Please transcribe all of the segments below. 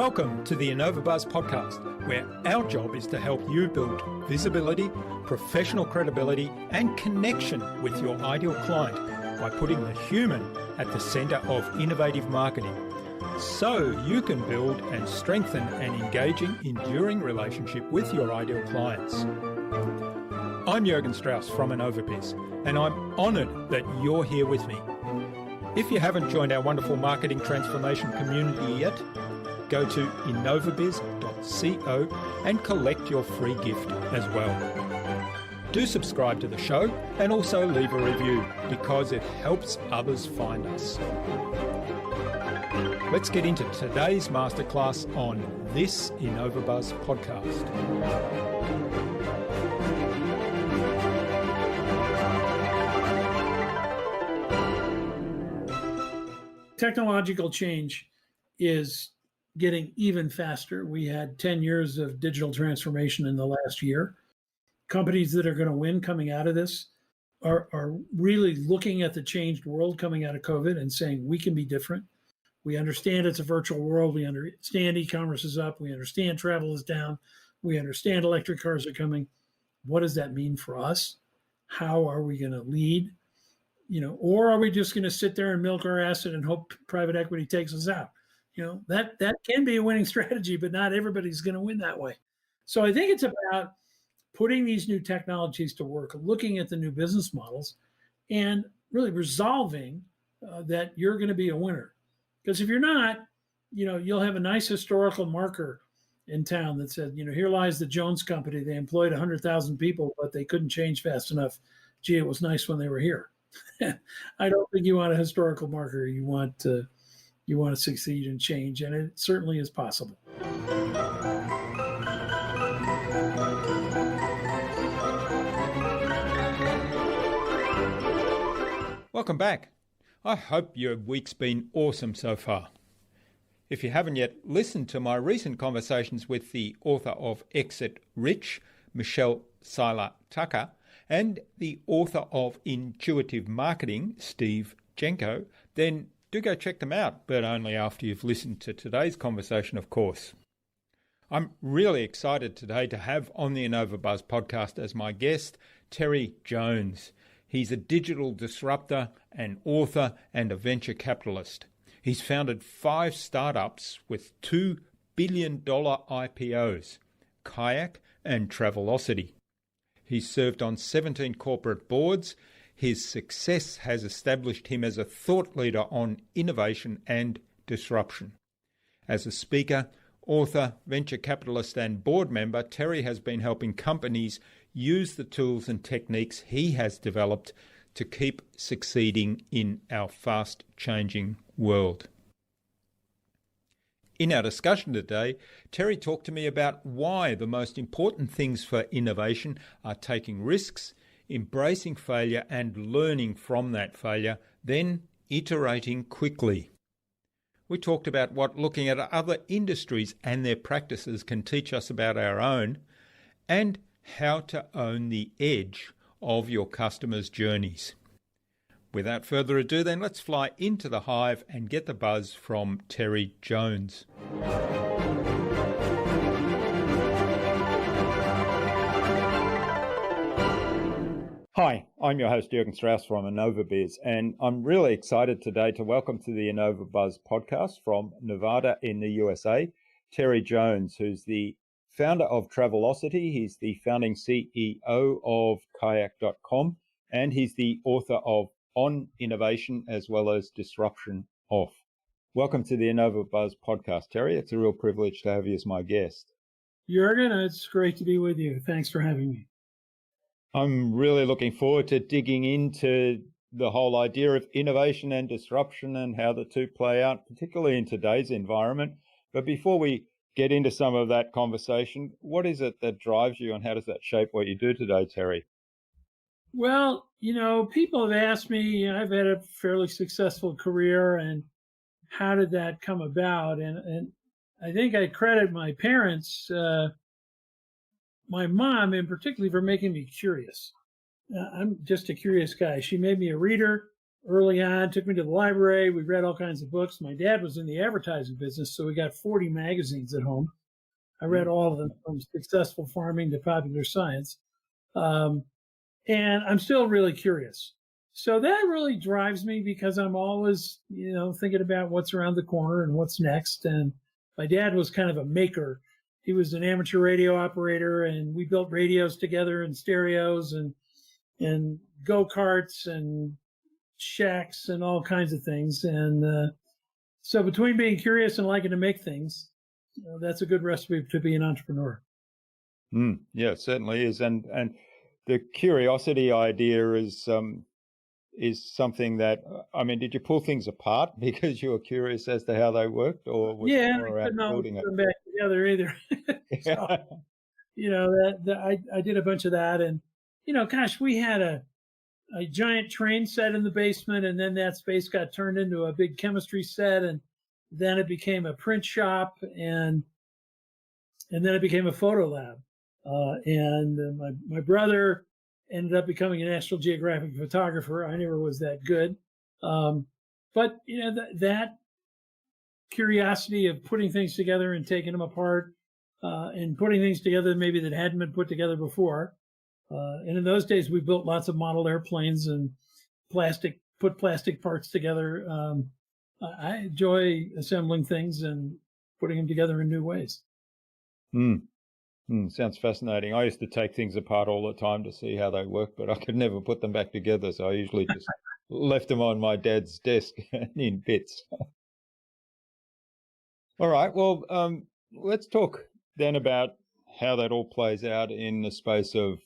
Welcome to the InnovaBuzz podcast, where our job is to help you build visibility, professional credibility, and connection with your ideal client by putting the human at the center of innovative marketing, so you can build and strengthen an engaging, enduring relationship with your ideal clients. I'm Jürgen Strauss from InnovaBuzz, and I'm honored that you're here with me. If you haven't joined our wonderful marketing transformation community yet, go to innovabiz.co and collect your free gift as well. Do subscribe to the show and also leave a review because it helps others find us. Let's get into today's masterclass on this InnovaBuzz podcast. Technological change is getting even faster. We had 10 years of digital transformation in the last year. Companies that are going to win coming out of this are really looking at the changed world coming out of COVID and saying, we can be different. We understand it's a virtual world. We understand e-commerce is up. We understand travel is down. We understand electric cars are coming. What does that mean for us? How are we going to lead? Or are we just going to sit there and milk our asset and hope private equity takes us out? That can be a winning strategy, but not everybody's going to win that way. So I think it's about putting these new technologies to work, looking at the new business models, and really resolving that you're going to be a winner. Because if you're not, you'll have a nice historical marker in town that said, here lies the Jones Company. They employed 100,000 people, but they couldn't change fast enough. Gee, it was nice when they were here. I don't think you want a historical marker. You want to succeed and change, and it certainly is possible. Welcome back. I hope your week's been awesome so far. If you haven't yet listened to my recent conversations with the author of Exit Rich, Michelle Seiler Tucker, and the author of Intuitive Marketing, Steve Jenko, then do go check them out, but only after you've listened to today's conversation, of course. I'm really excited today to have on the InnovaBuzz podcast as my guest, Terry Jones. He's a digital disruptor, an author, and a venture capitalist. He's founded 5 startups with $2 billion IPOs, Kayak and Travelocity. He's served on 17 corporate boards. His success has established him as a thought leader on innovation and disruption. As a speaker, author, venture capitalist, and board member, Terry has been helping companies use the tools and techniques he has developed to keep succeeding in our fast-changing world. In our discussion today, Terry talked to me about why the most important things for innovation are taking risks, embracing failure and learning from that failure, then iterating quickly. We talked about what looking at other industries and their practices can teach us about our own, and how to own the edge of your customers' journeys. Without further ado, then let's fly into the hive and get the buzz from Terry Jones. Hi, I'm your host Jürgen Strauss from InnovaBuzz, and I'm really excited today to welcome to the InnovaBuzz podcast from Nevada in the USA, Terry Jones, who's the founder of Travelocity. He's the founding CEO of Kayak.com, and he's the author of On Innovation as well as Disruption Off. Welcome to the InnovaBuzz podcast, Terry. It's a real privilege to have you as my guest. Jürgen, it's great to be with you. Thanks for having me. I'm really looking forward to digging into the whole idea of innovation and disruption and how the two play out, particularly in today's environment. But before we get into some of that conversation, what is it that drives you and how does that shape what you do today, Terry? Well, people have asked me, I've had a fairly successful career, and how did that come about? And I think I credit my parents, my mom in particular, for making me curious. I'm just a curious guy. She made me a reader. early on, took me to the library. We read all kinds of books. My dad was in the advertising business, so we got 40 magazines at home. I read all of them, from Successful Farming to Popular Science. And I'm still really curious. So that really drives me, because I'm always, thinking about what's around the corner and what's next. And my dad was kind of a maker. He was an amateur radio operator, and we built radios together and stereos and go-karts and shacks and all kinds of things. And so between being curious and liking to make things, that's a good recipe to be an entrepreneur. Yeah, it certainly is. And the curiosity idea is something that, did you pull things apart because you were curious as to how they worked, or was it more around building it? I couldn't put them back together either. So, I did a bunch of that, and we had a giant train set in the basement, and then that space got turned into a big chemistry set, and then it became a print shop, and then it became a photo lab. And my brother ended up becoming a National Geographic photographer. I never was that good. But that curiosity of putting things together and taking them apart, and putting things together maybe that hadn't been put together before. And in those days, we built lots of model airplanes and put plastic parts together. I enjoy assembling things and putting them together in new ways. Sounds fascinating. I used to take things apart all the time to see how they work, but I could never put them back together. So I usually just left them on my dad's desk in bits. All right. Well, let's talk then about how that all plays out in the space of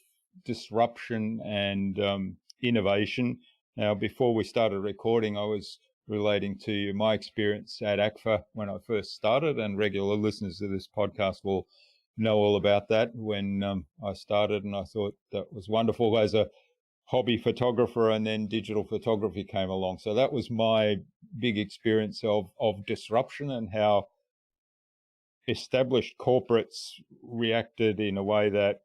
disruption and innovation. Now, before we started recording, I was relating to my experience at ACFA when I first started, and regular listeners of this podcast will know all about that. When I started, and I thought that was wonderful as a hobby photographer, and then digital photography came along. So that was my big experience of disruption, and how established corporates reacted in a way that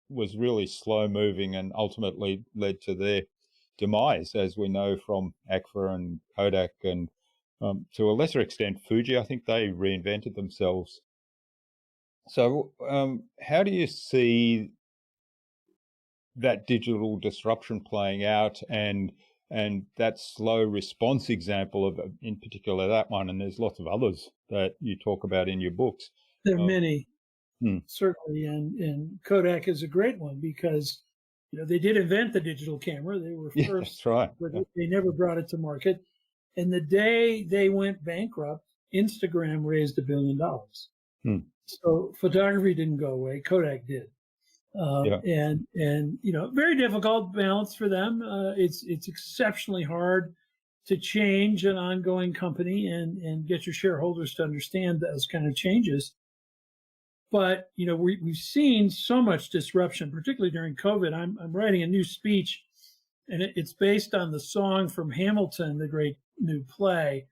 was really slow moving and ultimately led to their demise, as we know from ACFA and Kodak, and to a lesser extent Fuji. I think they reinvented themselves. So how do you see that digital disruption playing out, and that slow response example of, in particular, that one? And there's lots of others that you talk about in your books. There are many, certainly, and Kodak is a great one, because they did invent the digital camera. They were first, that's right. But they never brought it to market. And the day they went bankrupt, Instagram raised $1 billion. So photography didn't go away. Kodak did. And very difficult balance for them. It's exceptionally hard to change an ongoing company and get your shareholders to understand those kind of changes. But we've seen so much disruption, particularly during COVID. I'm writing a new speech, and it's based on the song from Hamilton, the great new play.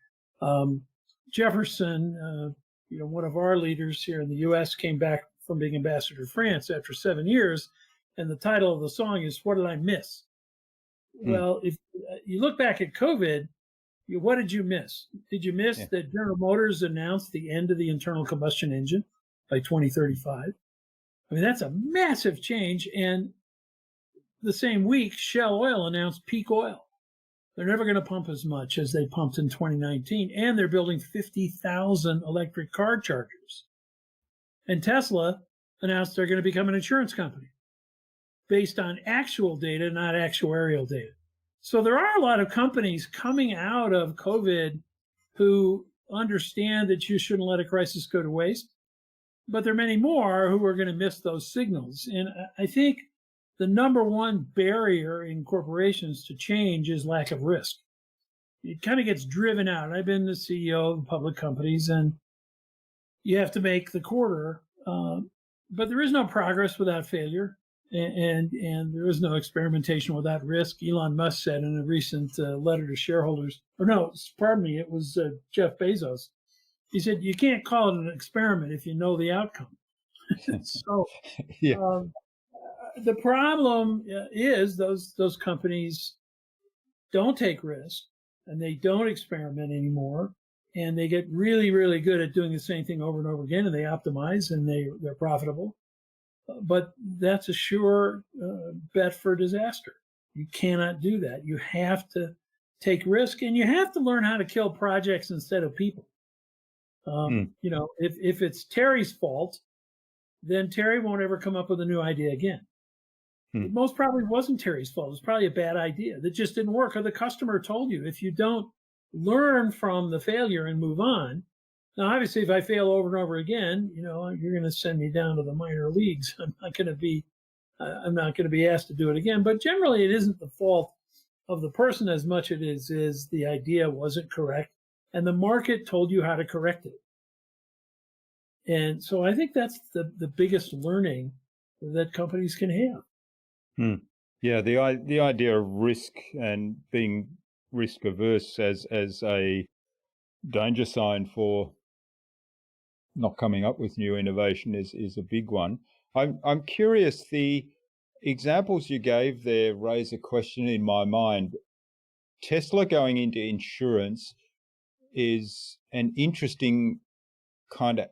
Jefferson, one of our leaders here in the U.S., came back from being ambassador to France after 7 years, and the title of the song is "What Did I Miss?" Well, if you look back at COVID, what did you miss? Did you miss that General Motors announced the end of the internal combustion engine by 2035? I mean, that's a massive change. And the same week, Shell Oil announced peak oil. They're never going to pump as much as they pumped in 2019. And they're building 50,000 electric car chargers. And Tesla announced they're going to become an insurance company based on actual data, not actuarial data. So there are a lot of companies coming out of COVID who understand that you shouldn't let a crisis go to waste. But there are many more who are going to miss those signals. And I think the number one barrier in corporations to change is lack of risk. It kind of gets driven out. I've been the CEO of public companies, and you have to make the quarter. But there is no progress without failure, and there is no experimentation without risk. Elon Musk said in a recent letter to shareholders, it was Jeff Bezos. He said, you can't call it an experiment if you know the outcome. So the problem is those companies don't take risks. and they don't experiment anymore, and they get really, really good at doing the same thing over and over again, and they optimize, and they're profitable. But that's a sure bet for disaster. You cannot do that. You have to take risk, and you have to learn how to kill projects instead of people. You know, if it's Terry's fault, then Terry won't ever come up with a new idea again. It most probably wasn't Terry's fault. It was probably a bad idea that just didn't work, or the customer told you. If you don't learn from the failure and move on, now obviously if I fail over and over again, you know, you're going to send me down to the minor leagues. I'm not going to be asked to do it again. But generally, it isn't the fault of the person as much as it is the idea wasn't correct, and the market told you how to correct it. And so I think that's the biggest learning that companies can have. Yeah, the idea of risk and being risk averse as a danger sign for not coming up with new innovation is a big one. I'm curious, the examples you gave there raise a question in my mind. Tesla going into insurance is an interesting kind of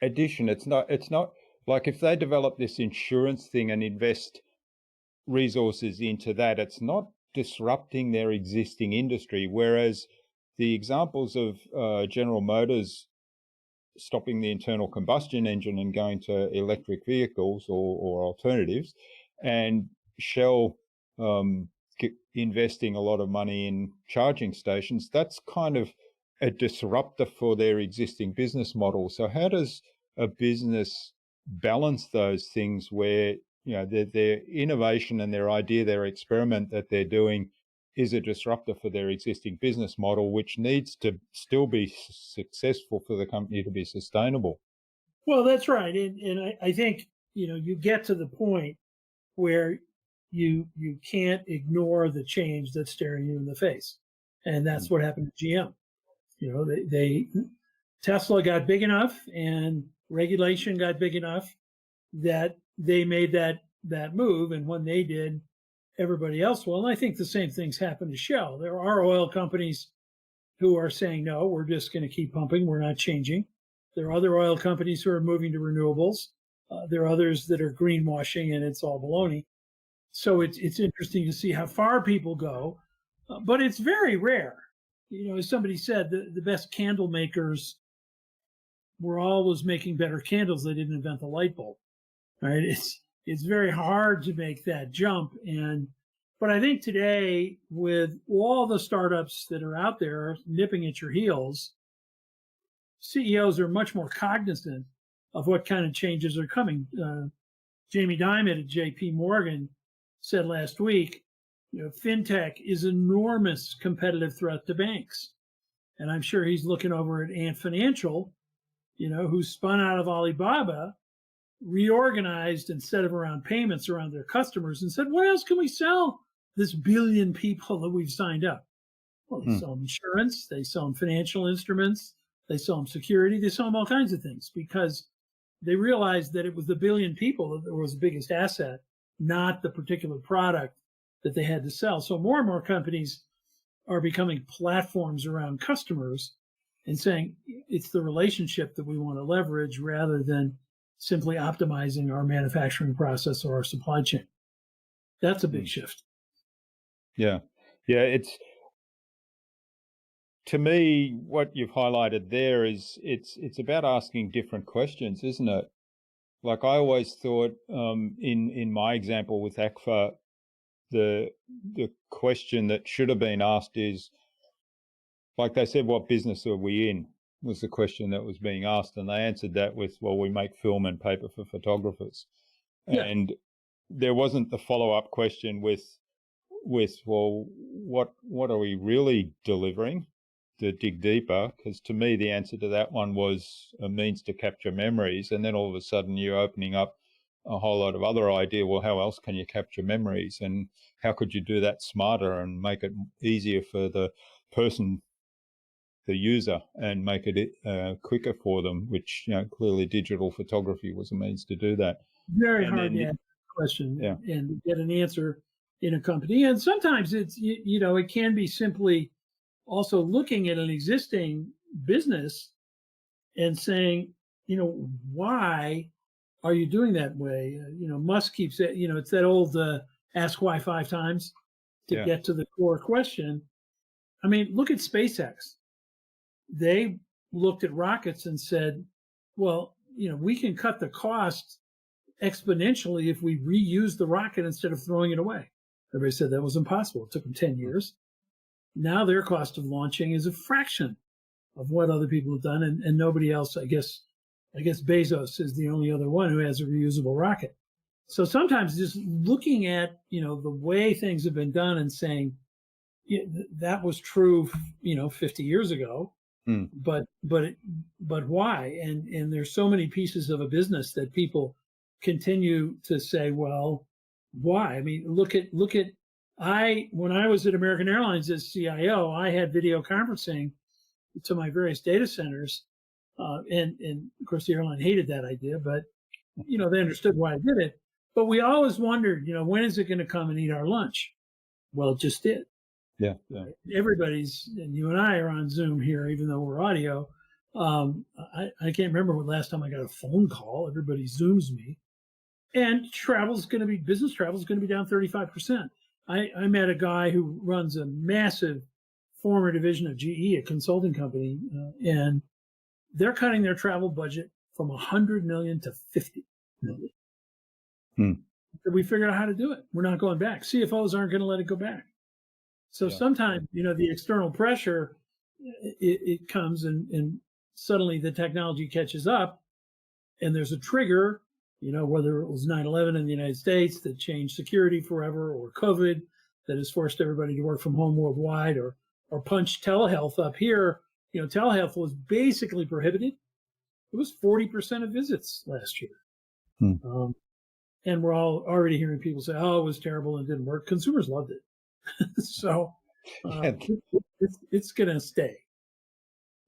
addition. It's not like if they develop this insurance thing and invest resources into that, it's not disrupting their existing industry. Whereas the examples of General Motors stopping the internal combustion engine and going to electric vehicles or alternatives, and Shell investing a lot of money in charging stations, that's kind of a disruptor for their existing business model. So how does a business balance those things where, you know, their innovation and their idea, their experiment that they're doing is a disruptor for their existing business model, which needs to still be successful for the company to be sustainable? Well, that's right. And I think, you know, you get to the point where you can't ignore the change that's staring you in the face. And that's what happened to GM. You know, Tesla got big enough and regulation got big enough that they made that move. And when they did, everybody else will. And I think the same things happen to Shell. There are oil companies who are saying, no, we're just going to keep pumping. We're not changing. There are other oil companies who are moving to renewables. There are others that are greenwashing, and it's all baloney. So it's interesting to see how far people go, but it's very rare. You know, as somebody said, the best candle makers were always making better candles. They didn't invent the light bulb, right? It's very hard to make that jump. But I think today, with all the startups that are out there nipping at your heels, CEOs are much more cognizant of what kind of changes are coming. Jamie Dimon at JP Morgan said last week, you know, fintech is an enormous competitive threat to banks. And I'm sure he's looking over at Ant Financial, you know, who spun out of Alibaba, reorganized instead of around payments around their customers, and said, what else can we sell this billion people that we've signed up? Well, they sell them insurance, they sell them financial instruments, they sell them security, they sell them all kinds of things, because they realized that it was the billion people that was the biggest asset, not the particular product that they had to sell. So more and more companies are becoming platforms around customers and saying it's the relationship that we want to leverage rather than simply optimizing our manufacturing process or our supply chain. That's a big shift. Yeah. It's, to me, what you've highlighted there is it's about asking different questions, isn't it? Like I always thought, in my example with ACFA, the question that should have been asked is, like they said, what business are we in, was the question that was being asked. And they answered that with, well, we make film and paper for photographers. Yeah. And there wasn't the follow-up question with, well, what are we really delivering, to dig deeper? Because to me, the answer to that one was a means to capture memories. And then all of a sudden you're opening up a whole lot of other idea. Well, how else can you capture memories? And how could you do that smarter and make it easier for the person, the user, and make it quicker for them, which, you know, clearly digital photography was a means to do that. Very hard to answer the question and get an answer in a company. And sometimes it's, it can be simply also looking at an existing business and saying, why are you doing that way? Musk keeps it, it's that old ask why 5 times to get to the core question. I mean, look at SpaceX. They looked at rockets and said, well, we can cut the cost exponentially if we reuse the rocket instead of throwing it away. Everybody said that was impossible. It took them 10 years. Now their cost of launching is a fraction of what other people have done, and nobody else, I guess Bezos is the only other one who has a reusable rocket. So sometimes just looking at, the way things have been done and saying, that was true, 50 years ago, but why? And there's so many pieces of a business that people continue to say, well, why? I mean, look at when I was at American Airlines as CIO, I had video conferencing to my various data centers. And of course the airline hated that idea, but they understood why I did it. But we always wondered, when is it going to come and eat our lunch? Well, it just did. Yeah. Everybody's, and you and I are on Zoom here, even though we're audio. I can't remember when last time I got a phone call. Everybody Zooms me. And business travel is going to be down 35%. I met a guy who runs a massive former division of GE, a consulting company, and they're cutting their travel budget from 100 million to 50 million. We figured out how to do it. We're not going back. CFOs aren't going to let it go back. So sometimes, the external pressure, it comes and suddenly the technology catches up and there's a trigger, whether it was 9/11 in the United States that changed security forever, or COVID that has forced everybody to work from home worldwide, or punch telehealth up here. Telehealth was basically prohibited. It was 40% of visits last year. And we're all already hearing people say, oh, it was terrible and didn't work. Consumers loved it. So it's going to stay.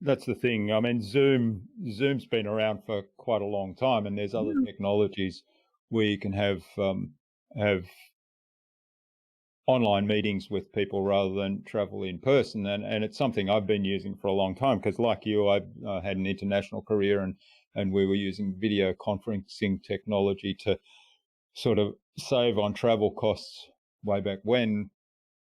That's the thing. I mean, Zoom's been around for quite a long time, and there's other technologies where you can have online meetings with people rather than travel in person. And it's something I've been using for a long time because, like you, I had an international career and we were using video conferencing technology to sort of save on travel costs way back when.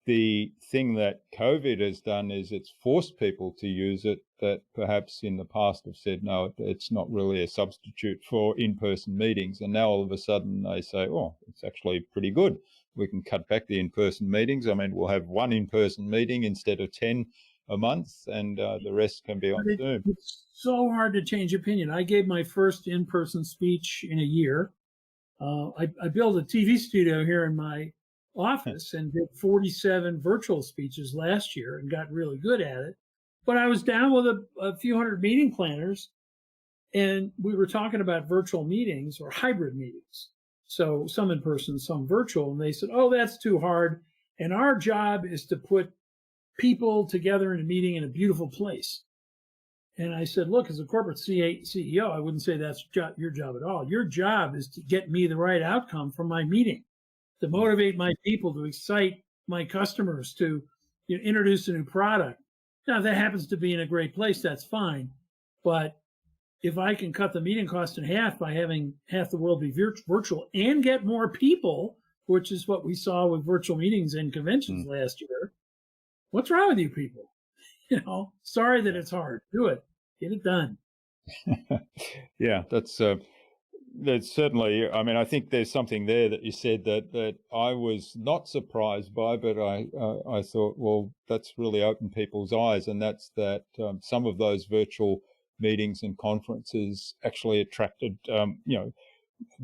The thing that COVID has done is it's forced people to use it that perhaps in the past have said, no, it's not really a substitute for in-person meetings. And now all of a sudden they say, oh, it's actually pretty good. We can cut back the in-person meetings. I mean, we'll have one in-person meeting instead of 10 a month, and the rest can be on Zoom. It's so hard to change opinion. I gave my first in-person speech in a year. I built a TV studio here in my office and did 47 virtual speeches last year and got really good at it. But I was down with a few hundred meeting planners, and we were talking about virtual meetings or hybrid meetings. So some in person, some virtual. And they said, oh, that's too hard. And our job is to put people together in a meeting in a beautiful place. And I said, look, as a corporate CEO, I wouldn't say that's your job at all. Your job is to get me the right outcome from my meeting, to motivate my people, to excite my customers, to introduce a new product. Now, if that happens to be in a great place, that's fine. But if I can cut the meeting cost in half by having half the world be virtual and get more people, which is what we saw with virtual meetings and conventions last year, what's wrong with you people? Sorry that it's hard. Do it. Get it done. Yeah, that's certainly, I mean, I think there's something there that you said that I was not surprised by, but I thought, well, that's really opened people's eyes. And that's that some of those virtual meetings and conferences actually attracted,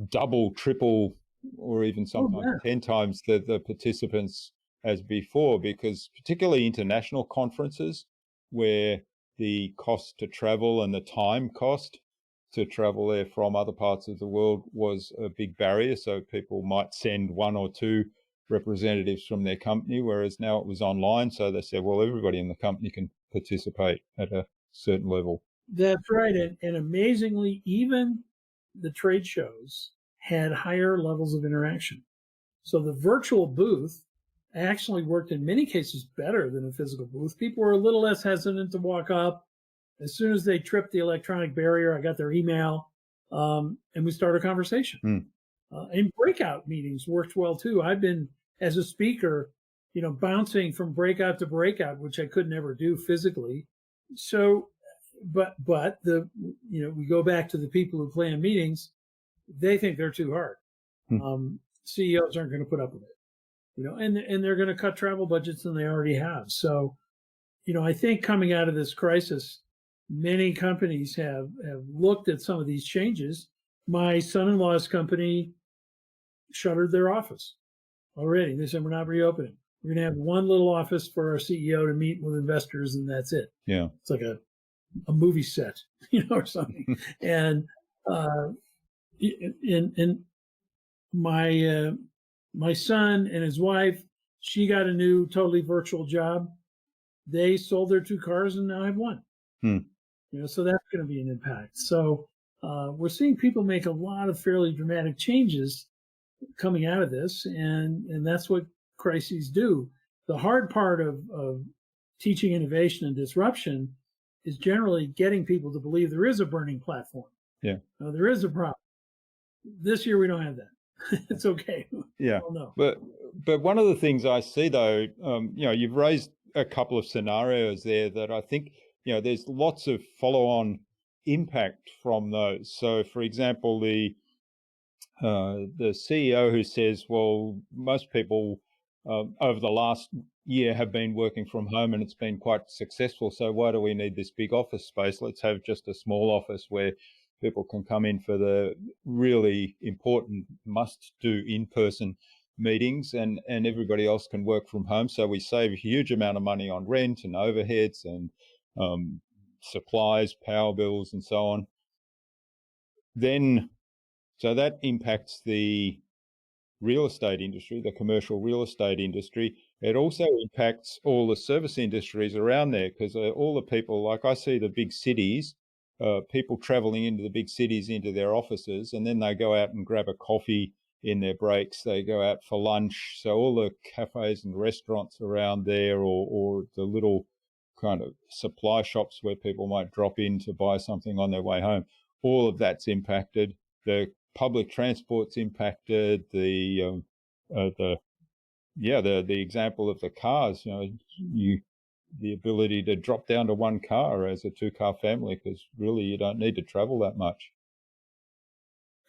double, triple, or even sometimes 10 times the participants as before, because particularly international conferences where the cost to travel and the time cost to travel there from other parts of the world was a big barrier. So people might send one or two representatives from their company, whereas now it was online. So they said, well, everybody in the company can participate at a certain level. That's right. And amazingly, even the trade shows had higher levels of interaction. So the virtual booth actually worked in many cases better than a physical booth. People were a little less hesitant to walk up. As soon as they tripped the electronic barrier, I got their email, and we started a conversation. And breakout meetings worked well too. I've been, as a speaker, bouncing from breakout to breakout, which I could never do physically. So, but we go back to the people who plan meetings. They think they're too hard. CEOs aren't going to put up with it, and they're going to cut travel budgets, and they already have. So, I think coming out of this crisis, many companies have looked at some of these changes. My son-in-law's company shuttered their office already. They said, we're not reopening. We're going to have one little office for our CEO to meet with investors, and that's it. Yeah. It's like a movie set, or something. And my son and his wife, she got a new totally virtual job. They sold their 2 cars and now have one. So that's going to be an impact. So we're seeing people make a lot of fairly dramatic changes coming out of this, and that's what crises do. The hard part of teaching innovation and disruption is generally getting people to believe there is a burning platform. Yeah. There is a problem. This year we don't have that. It's okay. Yeah. No. But one of the things I see though, you've raised a couple of scenarios there that I think, there's lots of follow-on impact from those. So for example, the CEO who says, well, most people over the last year have been working from home and it's been quite successful. So why do we need this big office space? Let's have just a small office where people can come in for the really important must-do in-person meetings, and everybody else can work from home. So we save a huge amount of money on rent and overheads and supplies, power bills, and so on. So that impacts the real estate industry, the commercial real estate industry. It also impacts all the service industries around there, because all the people, like I see the big cities, people traveling into the big cities, into their offices, and then they go out and grab a coffee in their breaks. They go out for lunch. So all the cafes and restaurants around there, or the little kind of supply shops where people might drop in to buy something on their way home, all of that's impacted. The public transport's impacted. The example of the cars, the ability to drop down to one car as a 2-car family, because really you don't need to travel that much.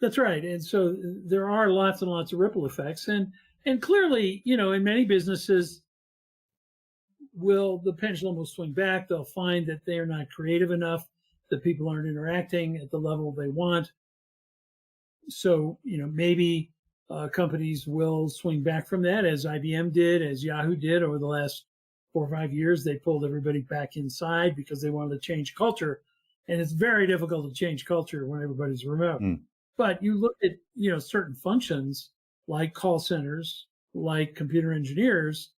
That's right. And so there are lots and lots of ripple effects. And clearly, in many businesses, the pendulum will swing back. They'll find that they are not creative enough, that people aren't interacting at the level they want. So, maybe companies will swing back from that, as IBM did, as Yahoo did over the last 4 or 5 years. They pulled everybody back inside because they wanted to change culture. And it's very difficult to change culture when everybody's remote. But you look at, certain functions like call centers, like computer engineers,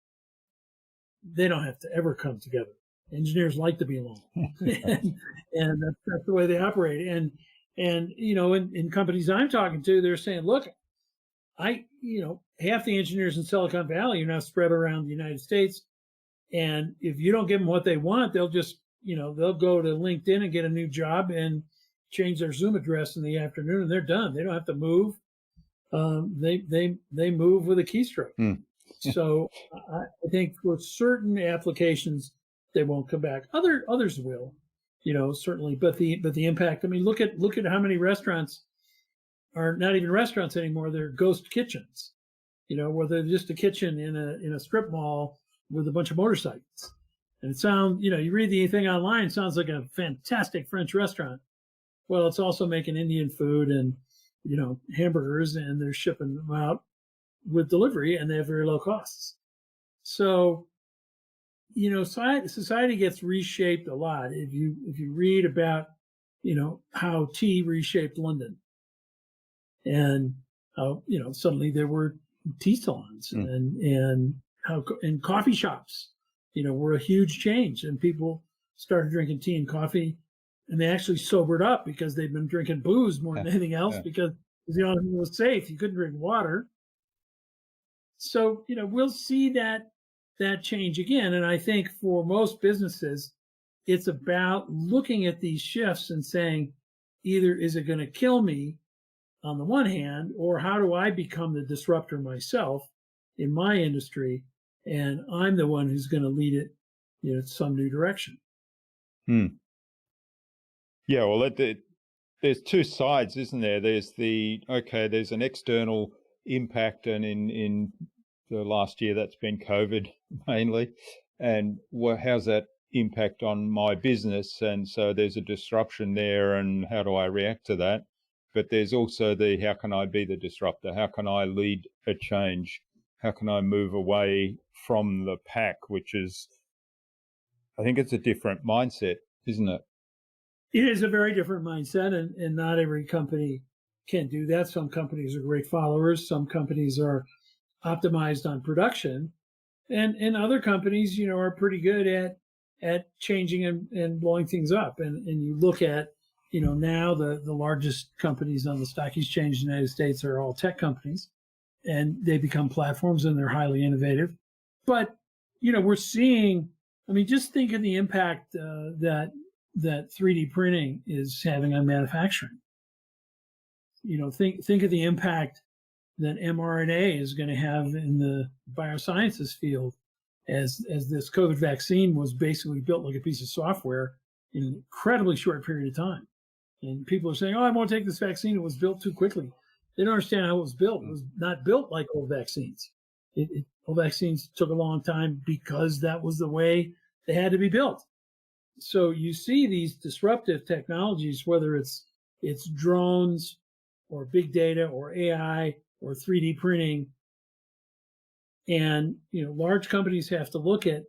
they don't have to ever come together. Engineers like to be alone. and that's the way they operate. And in companies I'm talking to, they're saying, look, half the engineers in Silicon Valley are now spread around the United States. And if you don't give them what they want, they'll just, they'll go to LinkedIn and get a new job and change their Zoom address in the afternoon, and they're done. They don't have to move. They move with a keystroke. So I think for certain applications, they won't come back. Others will, certainly. But the impact. I mean, look at how many restaurants are not even restaurants anymore. They're ghost kitchens, where they're just a kitchen in a strip mall with a bunch of motorcycles. And it sounds, you read the thing online, it sounds like a fantastic French restaurant. Well, it's also making Indian food and, hamburgers, and they're shipping them out with delivery, and they have very low costs. So, society gets reshaped a lot. If you read about, how tea reshaped London, and how, suddenly there were tea salons, and how in coffee shops, were a huge change, and people started drinking tea and coffee. And they actually sobered up because they'd been drinking booze more than anything else, because the only thing was safe. You couldn't drink water. So, we'll see that change again. And I think for most businesses, it's about looking at these shifts and saying, either is it going to kill me on the one hand, or how do I become the disruptor myself in my industry? And I'm the one who's going to lead it, some new direction. Yeah, well, there's two sides, isn't there? There's there's an external impact, and in the last year that's been COVID mainly, and how's that impact on my business? And so there's a disruption there, and how do I react to that? But there's also how can I be the disruptor? How can I lead a change? How can I move away from the pack, which is, I think it's a different mindset, isn't it? It is a very different mindset, and not every company can do that. Some companies are great followers. Some companies are optimized on production, and other companies, are pretty good at changing and blowing things up. And you look at, now the largest companies on the stock exchange in the United States are all tech companies, and they become platforms, and they're highly innovative. But, we're seeing, just think of the impact that 3D printing is having on manufacturing. Think of the impact that mRNA is going to have in the biosciences field, as this COVID vaccine was basically built like a piece of software in an incredibly short period of time. And people are saying, "Oh, I won't take this vaccine. It was built too quickly." They don't understand how it was built. It was not built like old vaccines. Old vaccines took a long time because that was the way they had to be built. So you see these disruptive technologies, whether it's drones or big data or AI or 3D printing, and large companies have to look at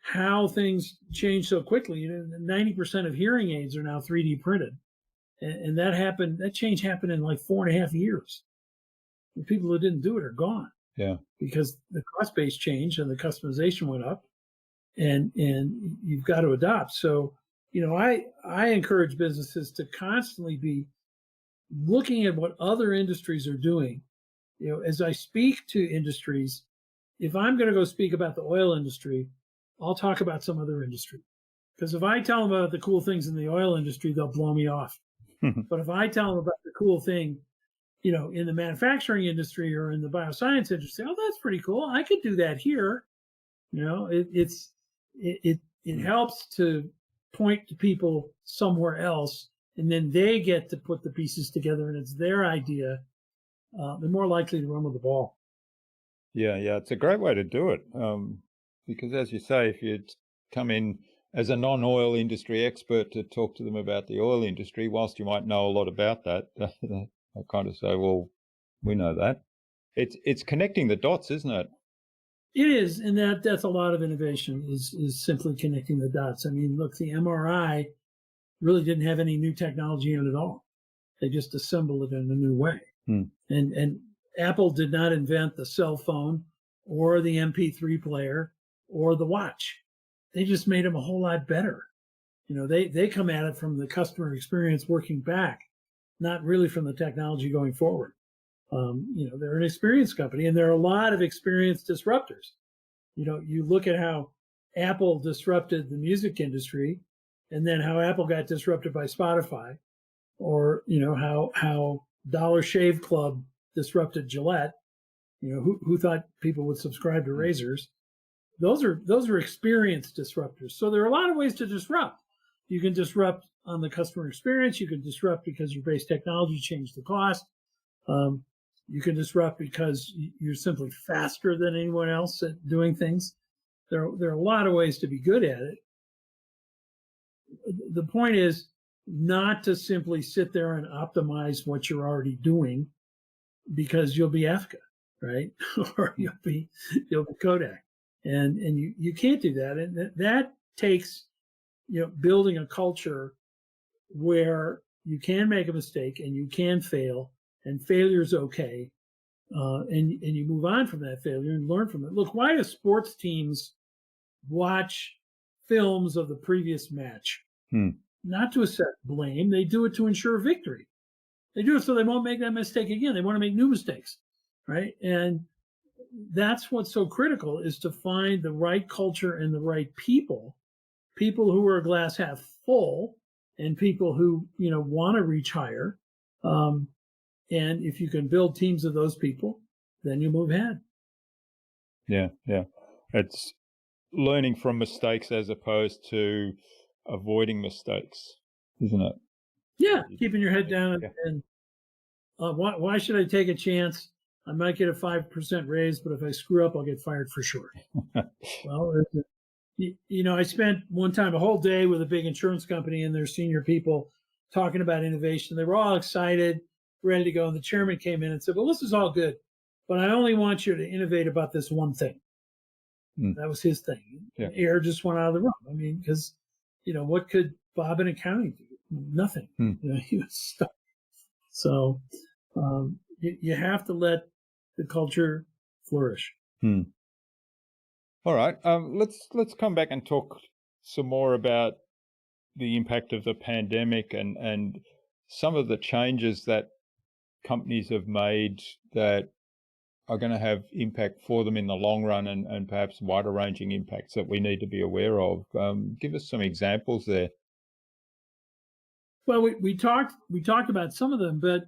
how things change so quickly. 90% of hearing aids are now 3D printed, and that change happened in like 4.5 years. The people who didn't do it are gone. Yeah, because the cost base changed and the customization went up. And you've got to adopt. So, I encourage businesses to constantly be looking at what other industries are doing. As I speak to industries, if I'm going to go speak about the oil industry, I'll talk about some other industry. Because if I tell them about the cool things in the oil industry, they'll blow me off. But if I tell them about the cool thing, in the manufacturing industry or in the bioscience industry, oh, that's pretty cool. I could do that here. It helps to point to people somewhere else, and then they get to put the pieces together, and it's their idea. They're more likely to run with the ball. Yeah, it's a great way to do it. Because as you say, if you come in as a non-oil industry expert to talk to them about the oil industry, whilst you might know a lot about that, I kind of say, well, we know that. It's connecting the dots, isn't it? It is, and that's a lot of innovation is simply connecting the dots. Look, the MRI really didn't have any new technology in it at all. They just assembled it in a new way. And Apple did not invent the cell phone or the MP3 player or the watch. They just made them a whole lot better. They come at it from the customer experience working back, not really from the technology going forward. They're an experience company, and there are a lot of experienced disruptors. You look at how Apple disrupted the music industry, and then how Apple got disrupted by Spotify, or how Dollar Shave Club disrupted Gillette. Who thought people would subscribe to razors? Those are experienced disruptors. So there are a lot of ways to disrupt. You can disrupt on the customer experience. You can disrupt because your base technology changed the cost. You can disrupt because you're simply faster than anyone else at doing things. There are a lot of ways to be good at it. The point is not to simply sit there and optimize what you're already doing, because you'll be Africa, right? Or you'll be Kodak, and you can't do that. And that takes building a culture where you can make a mistake and you can fail, and failure is okay, and you move on from that failure and learn from it. Look, why do sports teams watch films of the previous match? Not to assess blame. They do it to ensure victory. They do it so they won't make that mistake again. They want to make new mistakes, right? And that's what's so critical, is to find the right culture and the right people who are glass half full, and people who, want to reach higher. And if you can build teams of those people, then you move ahead. Yeah. It's learning from mistakes as opposed to avoiding mistakes, isn't it? Yeah, keeping your head down. And why should I take a chance? I might get a 5% raise, but if I screw up, I'll get fired for sure. Well, I spent one time a whole day with a big insurance company and their senior people talking about innovation. They were all excited, ready to go. And the chairman came in and said, well, this is all good, but I only want you to innovate about this one thing. That was his thing. Yeah. Air just went out of the room. I mean, because, what could Bob in accounting do? Nothing. He was stuck. So you have to let the culture flourish. All right. Let's come back and talk some more about the impact of the pandemic and some of the changes that companies have made that are going to have impact for them in the long run, and perhaps wider ranging impacts that we need to be aware of. Give us some examples there. Well, we talked about some of them, but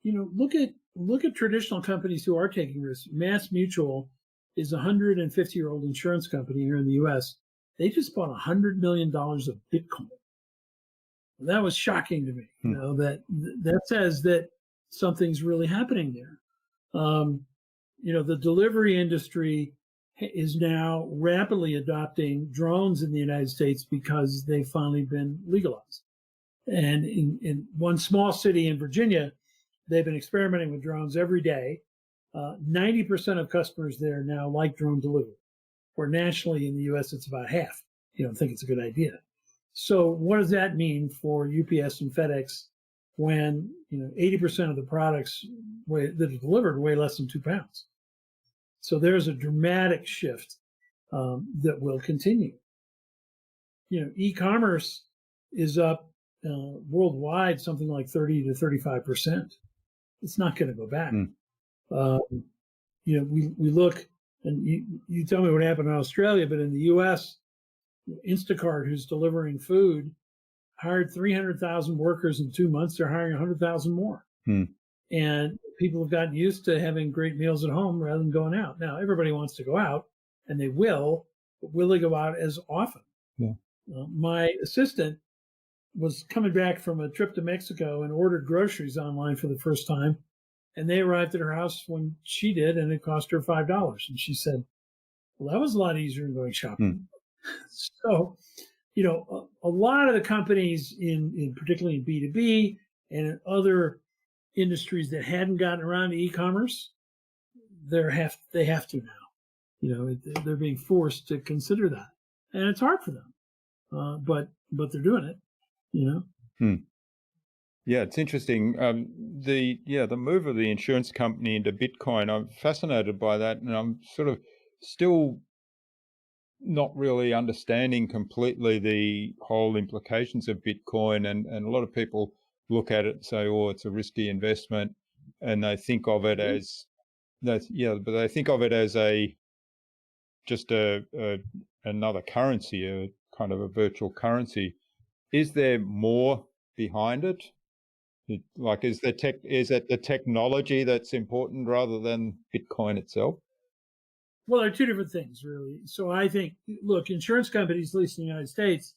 look at traditional companies who are taking risks. Mass Mutual is a 150-year-old insurance company here in the U.S. They just bought $100 million of Bitcoin. That was shocking to me. That says that something's really happening there. The delivery industry is now rapidly adopting drones in the United States because they've finally been legalized. And in one small city in Virginia, they've been experimenting with drones every day. 90% of customers there now like drone delivery, where nationally in the U.S. it's about half. Think it's a good idea. So what does that mean for UPS and FedEx when 80% of the products that are delivered weigh less than 2 pounds? So there's a dramatic shift that will continue. E-commerce is up worldwide something like 30 to 35%. It's not going to go back. We look, and you tell me what happened in Australia, but in the U.S., Instacart, who's delivering food, hired 300,000 workers in 2 months. They're hiring 100,000 more. And people have gotten used to having great meals at home rather than going out. Now, everybody wants to go out, and they will, but will they go out as often? Yeah. My assistant was coming back from a trip to Mexico and ordered groceries online for the first time. And they arrived at her house when she did, and it cost her $5. And she said, well, that was a lot easier than going shopping. So, a lot of the companies particularly in B2B and in other industries that hadn't gotten around to e-commerce, they have to now. They're being forced to consider that. And it's hard for them. But they're doing it, Yeah, it's interesting. The move of the insurance company into Bitcoin, I'm fascinated by that, and I'm sort of still not really understanding completely the whole implications of Bitcoin, and a lot of people look at it and say, oh, it's a risky investment, and they think of it as but they think of it as another currency, a kind of a virtual currency. Is there more behind it? Is it the technology that's important rather than Bitcoin itself? Well, they're two different things, really. So I think, look, insurance companies, at least in the United States,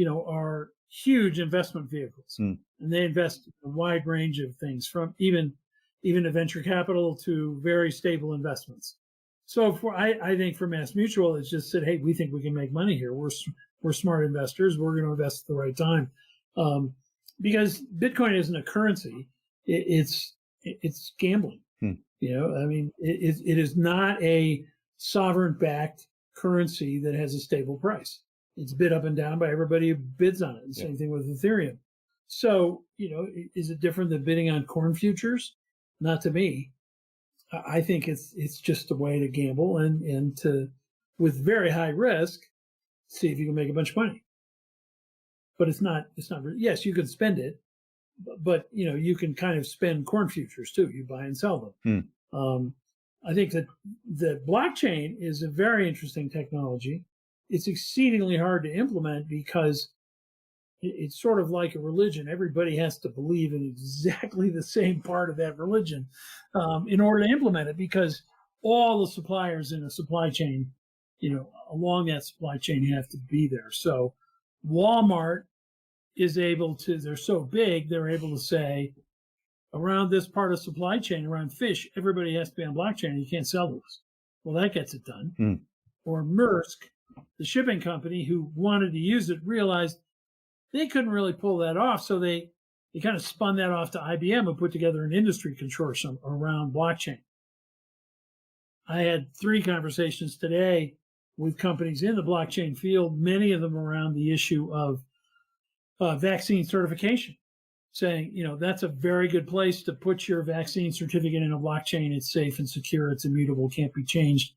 are huge investment vehicles, and they invest in a wide range of things, from even a venture capital to very stable investments. So I think for Mass Mutual, it's just said, hey, we think we can make money here. We're smart investors. We're going to invest at the right time, because Bitcoin isn't a currency; it's gambling. It is not a sovereign-backed currency that has a stable price. It's bid up and down by everybody who bids on it. And same thing with Ethereum. So, is it different than bidding on corn futures? Not to me. I think it's just a way to gamble and to, with very high risk, see if you can make a bunch of money. But it's not. Yes, you can spend it, but you can kind of spend corn futures too. You buy and sell them. I think that the blockchain is a very interesting technology. It's exceedingly hard to implement because it's sort of like a religion. Everybody has to believe in exactly the same part of that religion in order to implement it, because all the suppliers in a supply chain, along that supply chain have to be there. So Walmart is able to, they're so big, they're able to say, around this part of supply chain, around fish, everybody has to be on blockchain. You can't sell those. Well, that gets it done. Mm. Or Maersk, the shipping company who wanted to use it, realized they couldn't really pull that off. So they kind of spun that off to IBM and put together an industry consortium around blockchain. I had 3 conversations today with companies in the blockchain field, many of them around the issue of vaccine certification, saying, that's a very good place to put your vaccine certificate in a blockchain. It's safe and secure. It's immutable, can't be changed.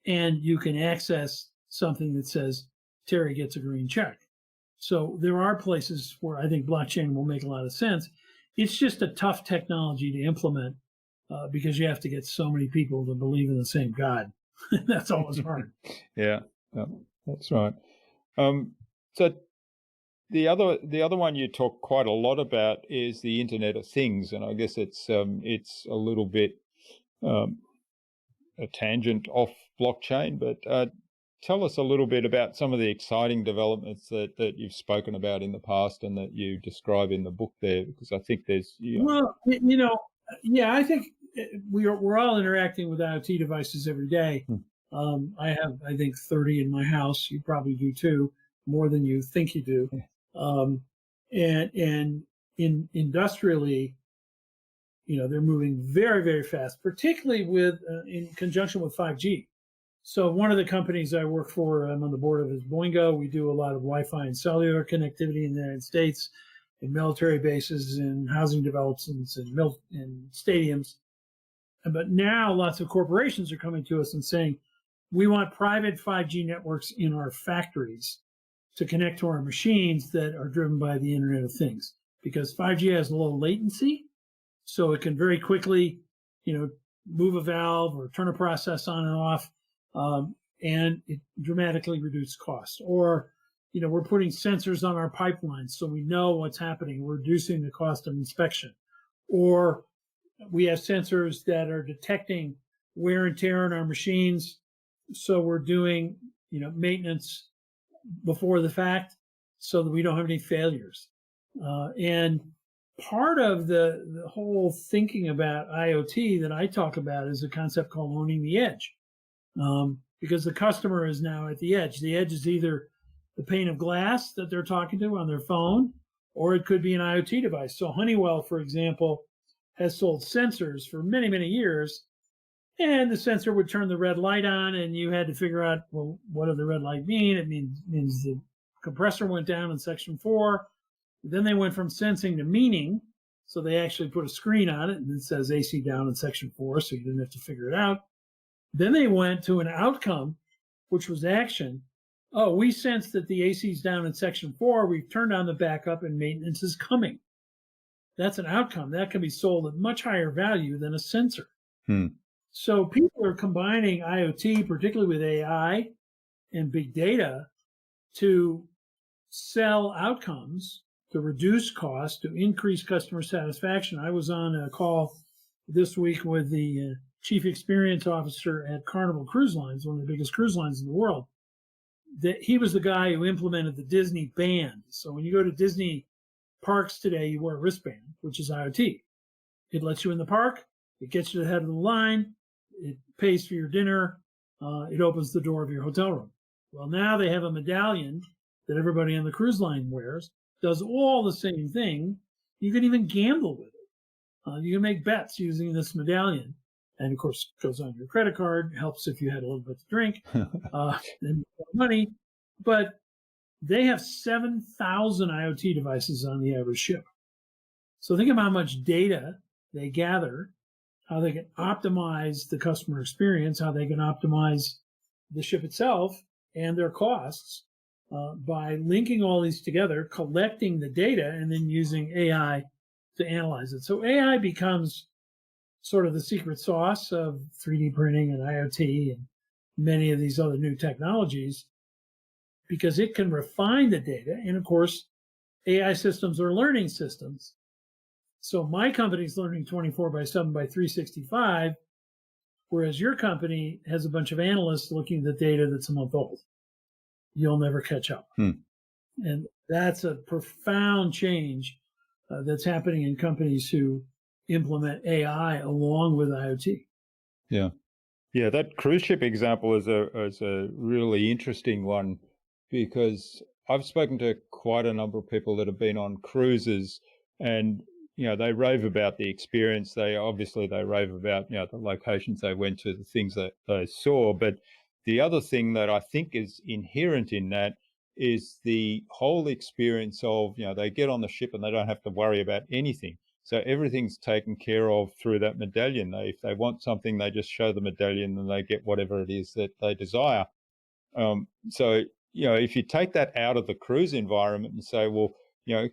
And you can access something that says Terry gets a green check. So there are places where I think blockchain will make a lot of sense. It's just a tough technology to implement because you have to get so many people to believe in the same God. That's always hard. Yeah, that's right. So the other one you talk quite a lot about is the Internet of Things, and I guess it's a little bit a tangent off blockchain, but tell us a little bit about some of the exciting developments that you've spoken about in the past and that you describe in the book there, because I think there's Well, I think we're all interacting with IoT devices every day. I have, I think, 30 in my house. You probably do too, more than you think you do. And industrially, they're moving very, very fast, particularly in conjunction with 5G. So one of the companies I work for, I'm on the board of, is Boingo. We do a lot of Wi-Fi and cellular connectivity in the United States, in military bases, in housing developments, and stadiums. But now lots of corporations are coming to us and saying, we want private 5G networks in our factories to connect to our machines that are driven by the Internet of Things, because 5G has low latency, so it can very quickly, move a valve or turn a process on and off, and it dramatically reduces costs. Or, we're putting sensors on our pipelines so we know what's happening. We're reducing the cost of inspection. Or we have sensors that are detecting wear and tear on our machines, so we're doing, maintenance before the fact so that we don't have any failures. And part of the whole thinking about IoT that I talk about is a concept called owning the edge, because the customer is now at the edge. The edge is either the pane of glass that they're talking to on their phone, or it could be an IoT device. So Honeywell, for example, has sold sensors for many, many years, and the sensor would turn the red light on, and you had to figure out, well, what does the red light mean? It means the compressor went down in section 4. Then they went from sensing to meaning, so they actually put a screen on it, and it says AC down in section 4, so you didn't have to figure it out. Then they went to an outcome, which was action. Oh, we sense that the AC is down in section 4. We've turned on the backup, and maintenance is coming. That's an outcome. That can be sold at much higher value than a sensor. So people are combining IoT, particularly with AI and big data, to sell outcomes, to reduce costs, to increase customer satisfaction. I was on a call this week with the chief experience officer at Carnival Cruise Lines, one of the biggest cruise lines in the world. He was the guy who implemented the Disney band. So when you go to Disney parks today, you wear a wristband, which is IoT. It lets you in the park. It gets you to the head of the line. It pays for your dinner. It opens the door of your hotel room. Well, now they have a medallion that everybody on the cruise line wears, does all the same thing. You can even gamble with it. You can make bets using this medallion. And of course, it goes on your credit card, helps if you had a little bit to drink, and money. But they have 7,000 IoT devices on the average ship. So think about how much data they gather, how they can optimize the customer experience, how they can optimize the ship itself and their costs by linking all these together, collecting the data, and then using AI to analyze it. So AI becomes sort of the secret sauce of 3D printing and IoT and many of these other new technologies, because it can refine the data. And of course, AI systems are learning systems. So my company's learning 24/7 by 365, whereas your company has a bunch of analysts looking at the data that's a month old. You'll never catch up. And that's a profound change that's happening in companies who implement AI along with IoT. Yeah. Yeah, that cruise ship example is a really interesting one, because I've spoken to quite a number of people that have been on cruises, and they rave about the experience. They rave about the locations they went to, the things that they saw. But the other thing that I think is inherent in that is the whole experience of they get on the ship and they don't have to worry about anything. So everything's taken care of through that medallion. If they want something, they just show the medallion and they get whatever it is that they desire. So if you take that out of the cruise environment and say, well,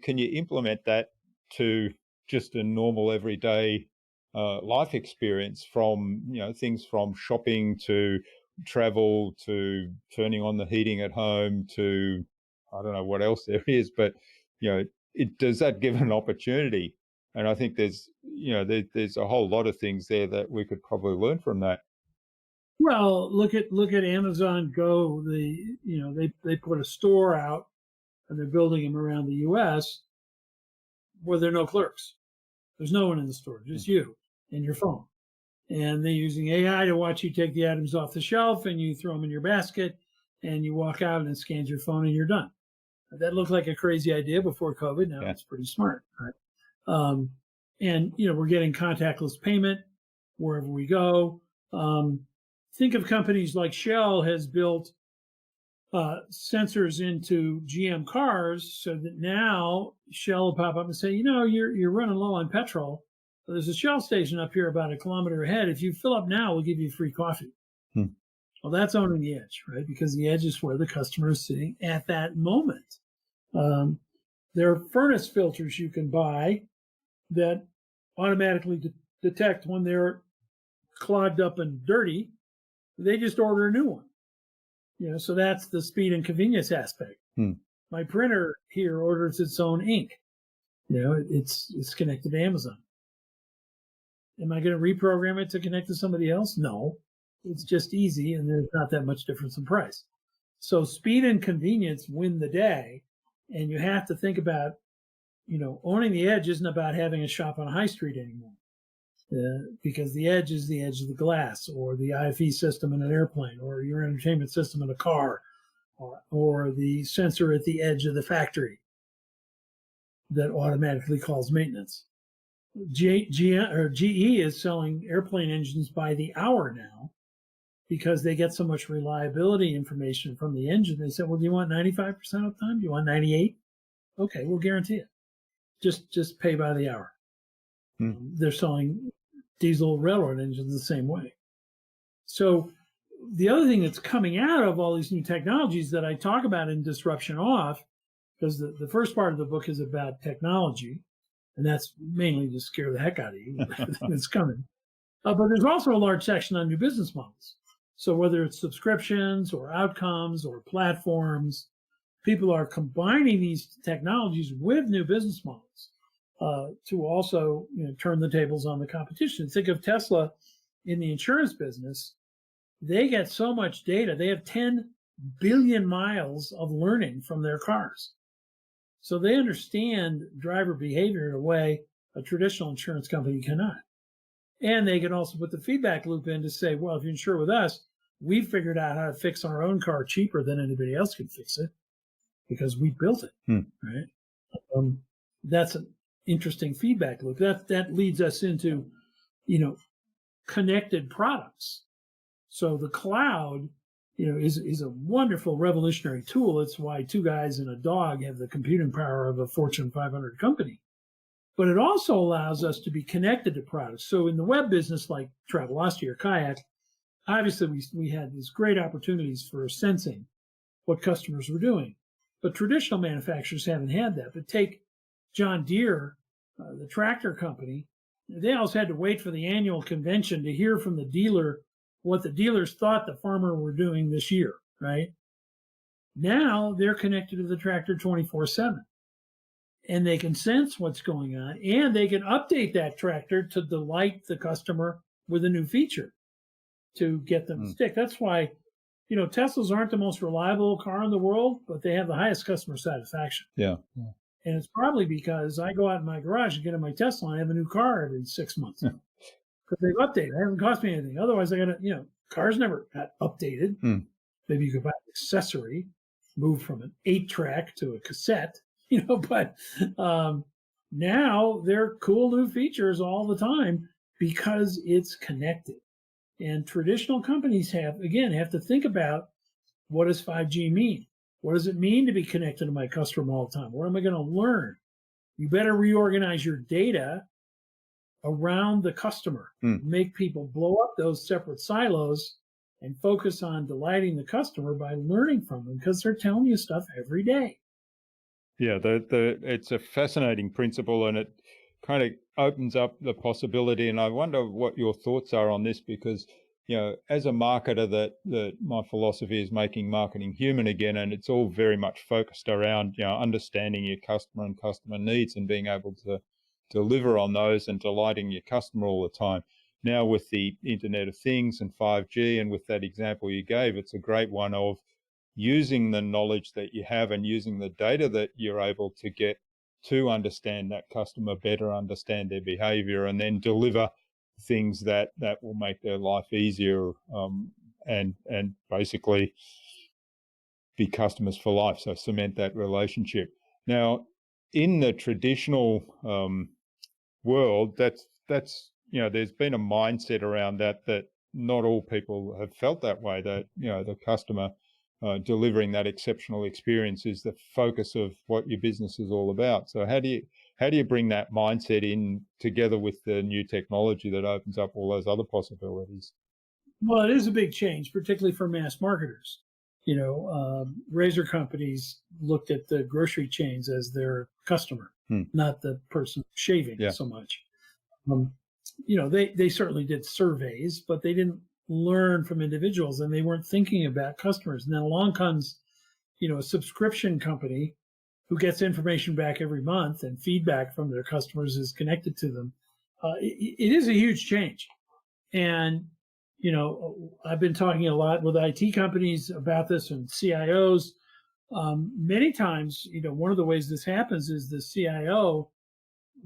can you implement that to just a normal everyday life experience, from things from shopping to travel to turning on the heating at home to I don't know what else there is, but does that give an opportunity? And I think there's a whole lot of things there that we could probably learn from that. Well, look at Amazon Go. They put a store out, and they're building them around the U.S. where there are no clerks. There's no one in the store, just you and your phone. And they're using AI to watch you take the items off the shelf, and you throw them in your basket, and you walk out and it scans your phone, and you're done. That looked like a crazy idea before COVID. Now it's pretty smart, right? And we're getting contactless payment wherever we go. Think of companies like Shell has built sensors into GM cars, so that now Shell will pop up and say, you're running low on petrol. There's a Shell station up here about a kilometer ahead. If you fill up now, we'll give you free coffee. Well, that's owning the edge, right? Because the edge is where the customer is sitting at that moment. There are furnace filters you can buy that automatically detect when they're clogged up and dirty. They just order a new one. So that's the speed and convenience aspect. My printer here orders its own ink. It's connected to Amazon. Am I going to reprogram it to connect to somebody else? No. It's just easy, and there's not that much difference in price. So speed and convenience win the day, and you have to think about, owning the edge isn't about having a shop on a high street anymore, because the edge is the edge of the glass, or the IFE system in an airplane, or your entertainment system in a car, or the sensor at the edge of the factory that automatically calls maintenance. GE is selling airplane engines by the hour now, because they get so much reliability information from the engine. They said, well, do you want 95% uptime? Do you want 98? Okay, we'll guarantee it. Just pay by the hour. They're selling diesel railroad engines the same way. So the other thing that's coming out of all these new technologies that I talk about in Disruption Off, because the first part of the book is about technology, and that's mainly to scare the heck out of you, everything that's coming. But there's also a large section on new business models. So whether it's subscriptions or outcomes or platforms, people are combining these technologies with new business models to also turn the tables on the competition. Think of Tesla in the insurance business. They get so much data. They have 10 billion miles of learning from their cars. So they understand driver behavior in a way a traditional insurance company cannot. And they can also put the feedback loop in to say, well, if you insure with us, we figured out how to fix our own car cheaper than anybody else can fix it because we built it, right? That's an interesting feedback loop. That leads us into, connected products. So the cloud, is a wonderful revolutionary tool. It's why two guys and a dog have the computing power of a Fortune 500 company. But it also allows us to be connected to products. So in the web business, like Travelocity or Kayak, obviously we had these great opportunities for sensing what customers were doing. But traditional manufacturers haven't had that. But take John Deere, the tractor company. They also had to wait for the annual convention to hear from the dealer what the dealers thought the farmer were doing this year, right? Now they're connected to the tractor 24/7, and they can sense what's going on, and they can update that tractor to delight the customer with a new feature to get them to stick. That's why, Teslas aren't the most reliable car in the world, but they have the highest customer satisfaction. Yeah. And it's probably because I go out in my garage and get in my Tesla and I have a new car every 6 months. Because they've updated. It hasn't cost me anything. Otherwise, I got to, cars never got updated. Maybe you could buy an accessory, move from an 8-track to a cassette, but now they're cool new features all the time because it's connected. And traditional companies have to think about, what does 5G mean? What does it mean to be connected to my customer all the time? What am I going to learn? You better reorganize your data around the customer. Make people blow up those separate silos and focus on delighting the customer by learning from them, because they're telling you stuff every day. Yeah, it's a fascinating principle, and it kind of opens up the possibility. And I wonder what your thoughts are on this, because as a marketer, that my philosophy is making marketing human again, and it's all very much focused around understanding your customer and customer needs and being able to deliver on those and delighting your customer all the time. Now with the Internet of Things and 5G, and with that example you gave, it's a great one of using the knowledge that you have and using the data that you're able to get to understand that customer better, understand their behavior, and then deliver things that will make their life easier, and basically be customers for life. So cement that relationship. Now, in the traditional world, that's there's been a mindset around that not all people have felt that way. That the customer delivering that exceptional experience is the focus of what your business is all about. So how do you bring that mindset in together with the new technology that opens up all those other possibilities? Well, it is a big change, particularly for mass marketers. Razor companies looked at the grocery chains as their customer, not the person shaving so much. They certainly did surveys, but they didn't learn from individuals, and they weren't thinking about customers. And then along comes, a subscription company who gets information back every month, and feedback from their customers is connected to them. It is a huge change. And, I've been talking a lot with IT companies about this, and CIOs. Many times, one of the ways this happens is the CIO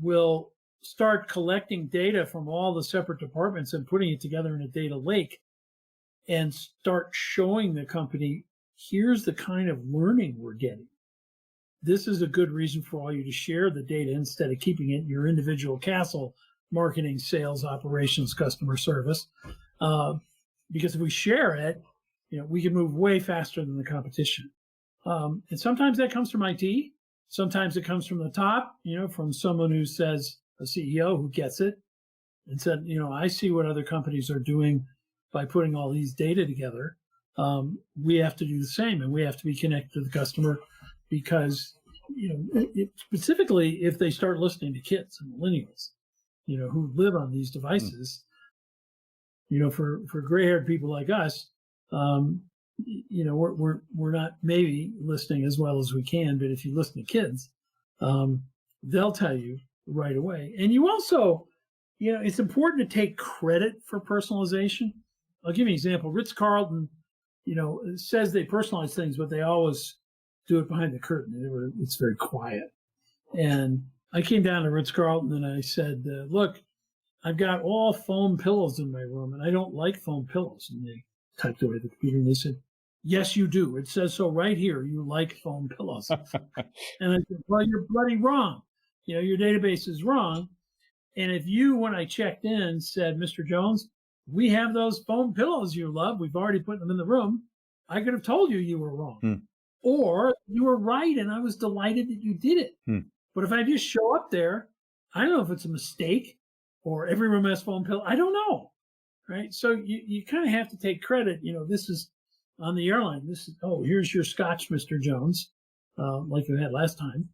will start collecting data from all the separate departments and putting it together in a data lake, and start showing the company, here's the kind of learning we're getting. This is a good reason for all you to share the data instead of keeping it in your individual castle, marketing, sales, operations, customer service. Because if we share it, we can move way faster than the competition. And sometimes that comes from IT. Sometimes it comes from the top, from someone who says, a CEO who gets it and said, I see what other companies are doing by putting all these data together. We have to do the same, and we have to be connected to the customer, because, specifically if they start listening to kids and millennials, who live on these devices, for gray-haired people like us, we're not maybe listening as well as we can, but if you listen to kids, they'll tell you right away. And you also, it's important to take credit for personalization. I'll give you an example. Ritz-Carlton, says they personalize things, but they always do it behind the curtain. It's very quiet. And I came down to Ritz-Carlton and I said, look, I've got all foam pillows in my room, and I don't like foam pillows. And they typed away the computer, and they said, yes, you do. It says so right here. You like foam pillows. And I said, well, you're bloody wrong. Your database is wrong. And if you, when I checked in, said, Mr. Jones, we have those foam pillows you love, we've already put them in the room, I could have told you were wrong. Or you were right, and I was delighted that you did it. But if I just show up there, I don't know if it's a mistake or every room has foam pillow. I don't know, right? So you kind of have to take credit. This is on the airline. This is, here's your scotch, Mr. Jones, like you had last time.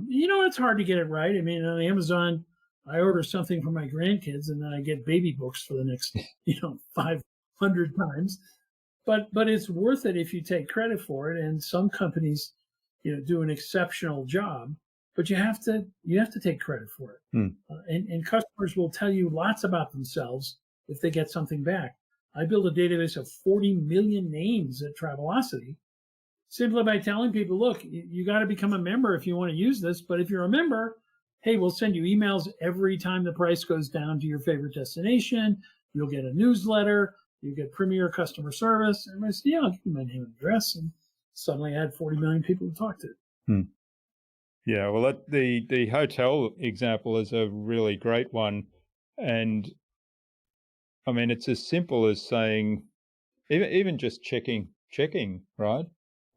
It's hard to get it right. I mean, on Amazon, I order something for my grandkids and then I get baby books for the next, 500 times. But it's worth it if you take credit for it. And some companies, do an exceptional job, but you have to take credit for it. And customers will tell you lots about themselves if they get something back. I built a database of 40 million names at Travelocity simply by telling people, look, you got to become a member if you want to use this. But if you're a member, hey, we'll send you emails every time the price goes down to your favorite destination. You'll get a newsletter. You get premier customer service. And I said, yeah, I'll give you my name and address. And suddenly I had 40 million people to talk to. Yeah, well, the hotel example is a really great one. And I mean, it's as simple as saying, even just checking, right?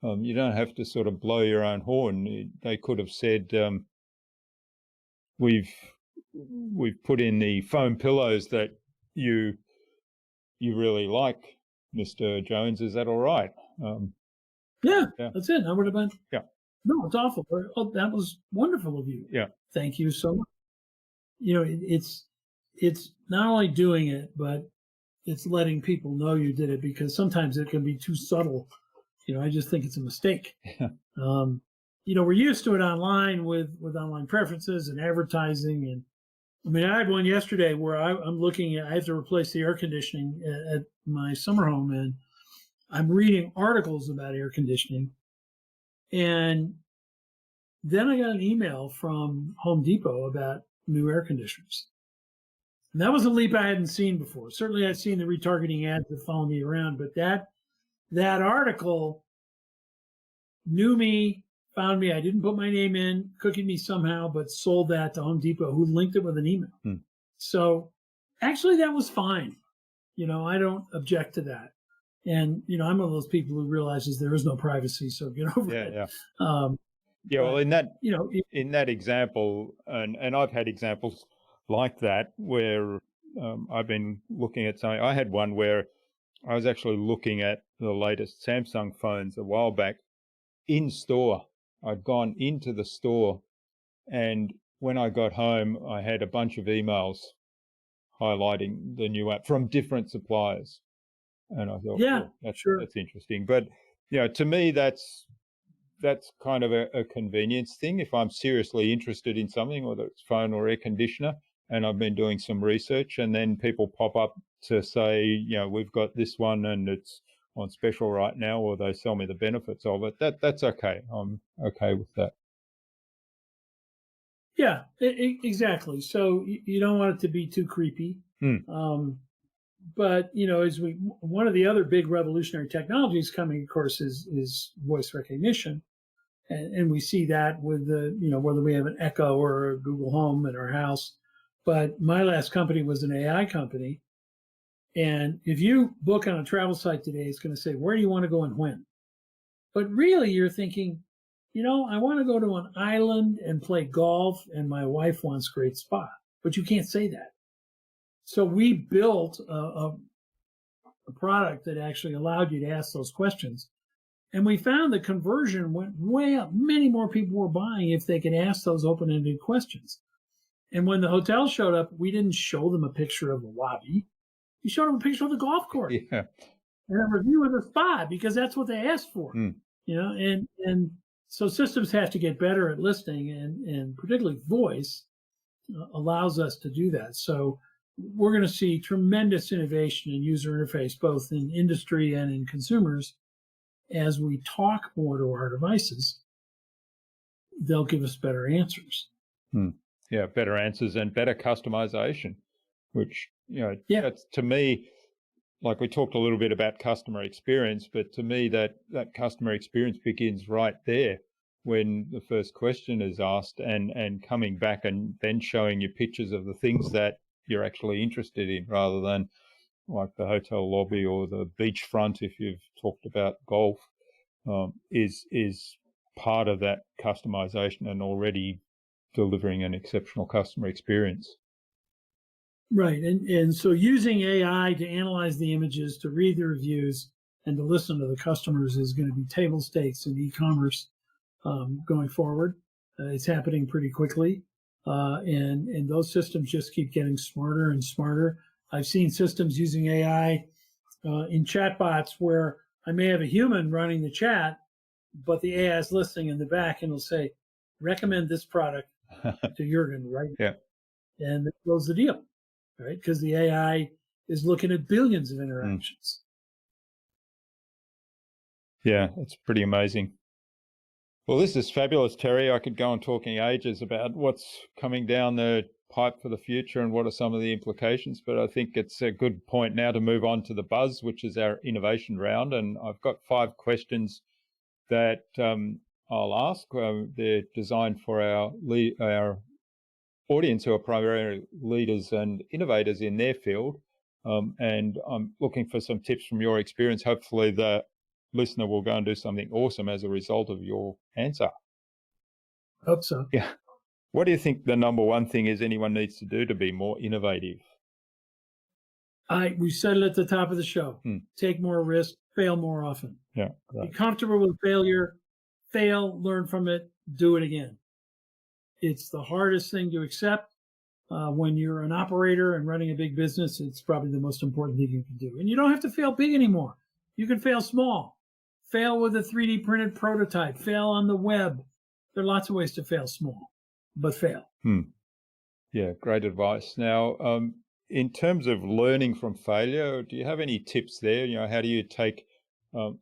You don't have to sort of blow your own horn. They could have said, we've put in the foam pillows that you really like, Mr. Jones. Is that all right? Yeah, that's it. I would have been. Yeah. No, it's awful. Oh, that was wonderful of you. Yeah. Thank you so much. It's not only doing it, but it's letting people know you did it, because sometimes it can be too subtle. I just think it's a mistake. Yeah. We're used to it online with online preferences and advertising. And I mean, I had one yesterday where I'm looking at, I have to replace the air conditioning at my summer home, and I'm reading articles about air conditioning. And then I got an email from Home Depot about new air conditioners. And that was a leap I hadn't seen before. Certainly I'd seen the retargeting ads that follow me around, but that article knew me, found me. I didn't put my name in, cookied me somehow, but sold that to Home Depot, who linked it with an email. So actually that was fine. I don't object to that. And, I'm one of those people who realizes there is no privacy, so get over it. Yeah. Well, in that example, and I've had examples like that where I've been looking at something. I had one where I was actually looking at the latest Samsung phones a while back in store. I'd gone into the store, and when I got home, I had a bunch of emails highlighting the new app from different suppliers. And I thought, that's interesting. But, to me, that's kind of a convenience thing. If I'm seriously interested in something, whether it's phone or air conditioner, and I've been doing some research, and then people pop up to say, we've got this one and it's on special right now, or they sell me the benefits of it, that's okay. I'm okay with that. Yeah, exactly. So you don't want it to be too creepy. But, one of the other big revolutionary technologies coming, of course, is voice recognition. And we see that with whether we have an Echo or a Google Home in our house. But my last company was an AI company. And if you book on a travel site today, it's going to say, where do you want to go and when? But really, you're thinking, I want to go to an island and play golf, and my wife wants a great spa. But you can't say that. So we built a product that actually allowed you to ask those questions. And we found the conversion went way up. Many more people were buying if they could ask those open-ended questions. And when the hotel showed up, we didn't show them a picture of the lobby. We showed them a picture of the golf course and a review of the spa, because that's what they asked for. And so systems have to get better at listening, and particularly voice allows us to do that. So we're going to see tremendous innovation in user interface, both in industry and in consumers. As we talk more to our devices, they'll give us better answers. Yeah, better answers and better customization, which, that's, to me, like we talked a little bit about customer experience, but to me that customer experience begins right there when the first question is asked, and coming back and then showing you pictures of the things that you're actually interested in, rather than like the hotel lobby or the beachfront, if you've talked about golf, is part of that customization and already delivering an exceptional customer experience. Right. And so using AI to analyze the images, to read the reviews, and to listen to the customers is going to be table stakes in e-commerce going forward. It's happening pretty quickly. and those systems just keep getting smarter and smarter. I've seen systems using AI in chatbots where I may have a human running the chat, but the AI is listening in the back and will say, recommend this product to Jurgen, right? Yeah. And that close the deal, right? Because the AI is looking at billions of interactions. Yeah, it's pretty amazing. Well, this is fabulous, Terry. I could go on talking ages about what's coming down the pipe for the future and what are some of the implications, but I think it's a good point now to move on to the buzz, which is our innovation round. And I've got 5 questions that I'll ask. They're designed for our audience who are primarily leaders and innovators in their field. And I'm looking for some tips from your experience. Hopefully the listener will go and do something awesome as a result of your answer. Hope so. Yeah. What do you think the number one thing is anyone needs to do to be more innovative? We said it at the top of the show. Take more risk, fail more often. Yeah. Right. Be comfortable with failure, fail, learn from it, do it again. It's the hardest thing to accept. When you're an operator and running a big business, it's probably the most important thing you can do. And you don't have to fail big anymore. You can fail small. Fail with a 3D printed prototype. Fail on the web. There are lots of ways to fail small, but fail. Yeah, great advice. Now, in terms of learning from failure, do you have any tips there? You know, how do you take,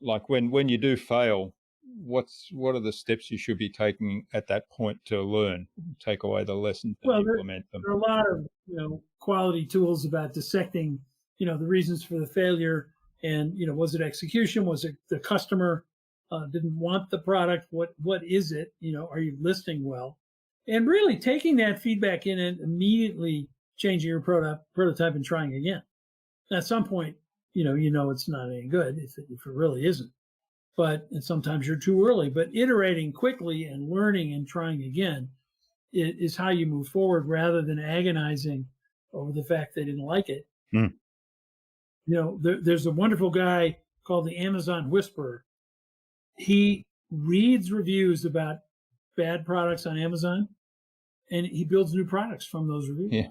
like when you do fail, what are the steps you should be taking at that point to learn, take away the lessons and implement them? There are a lot of quality tools about dissecting the reasons for the failure, and was it execution? Was it the customer didn't want the product? What is it? Are you listening well? And really taking that feedback in and immediately changing your prototype and trying again. At some point, it's not any good if it really isn't. And sometimes you're too early. But iterating quickly and learning and trying again is how you move forward, rather than agonizing over the fact they didn't like it. There's a wonderful guy called the Amazon Whisperer. He reads reviews about bad products on Amazon, and he builds new products from those reviews. Yeah.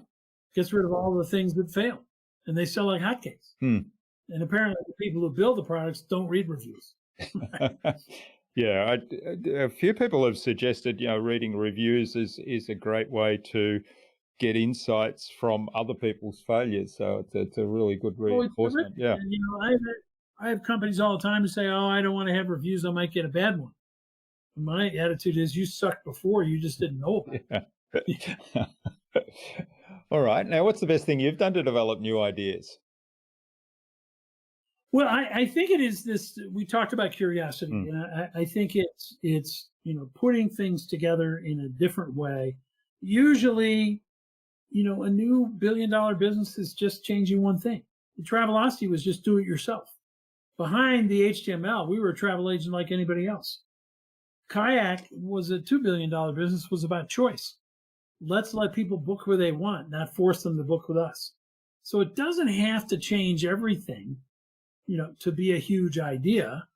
Gets rid of all the things that fail, and they sell like hotcakes. And apparently the people who build the products don't read reviews. Yeah, a few people have suggested, reading reviews is a great way to get insights from other people's failures. So it's a really good reinforcement. Yeah. And, I have companies all the time who say, "Oh, I don't want to have reviews. I might get a bad one." My attitude is, you sucked before. You just didn't know about it. All right. Now, what's the best thing you've done to develop new ideas? Well, I think it is this. We talked about curiosity, and I think it's putting things together in a different way. Usually, a new billion-dollar business is just changing one thing. The Travelocity was just do it yourself. Behind the HTML, we were a travel agent like anybody else. Kayak was a $2 billion business, was about choice. Let's let people book where they want, not force them to book with us. So it doesn't have to change everything, to be a huge idea.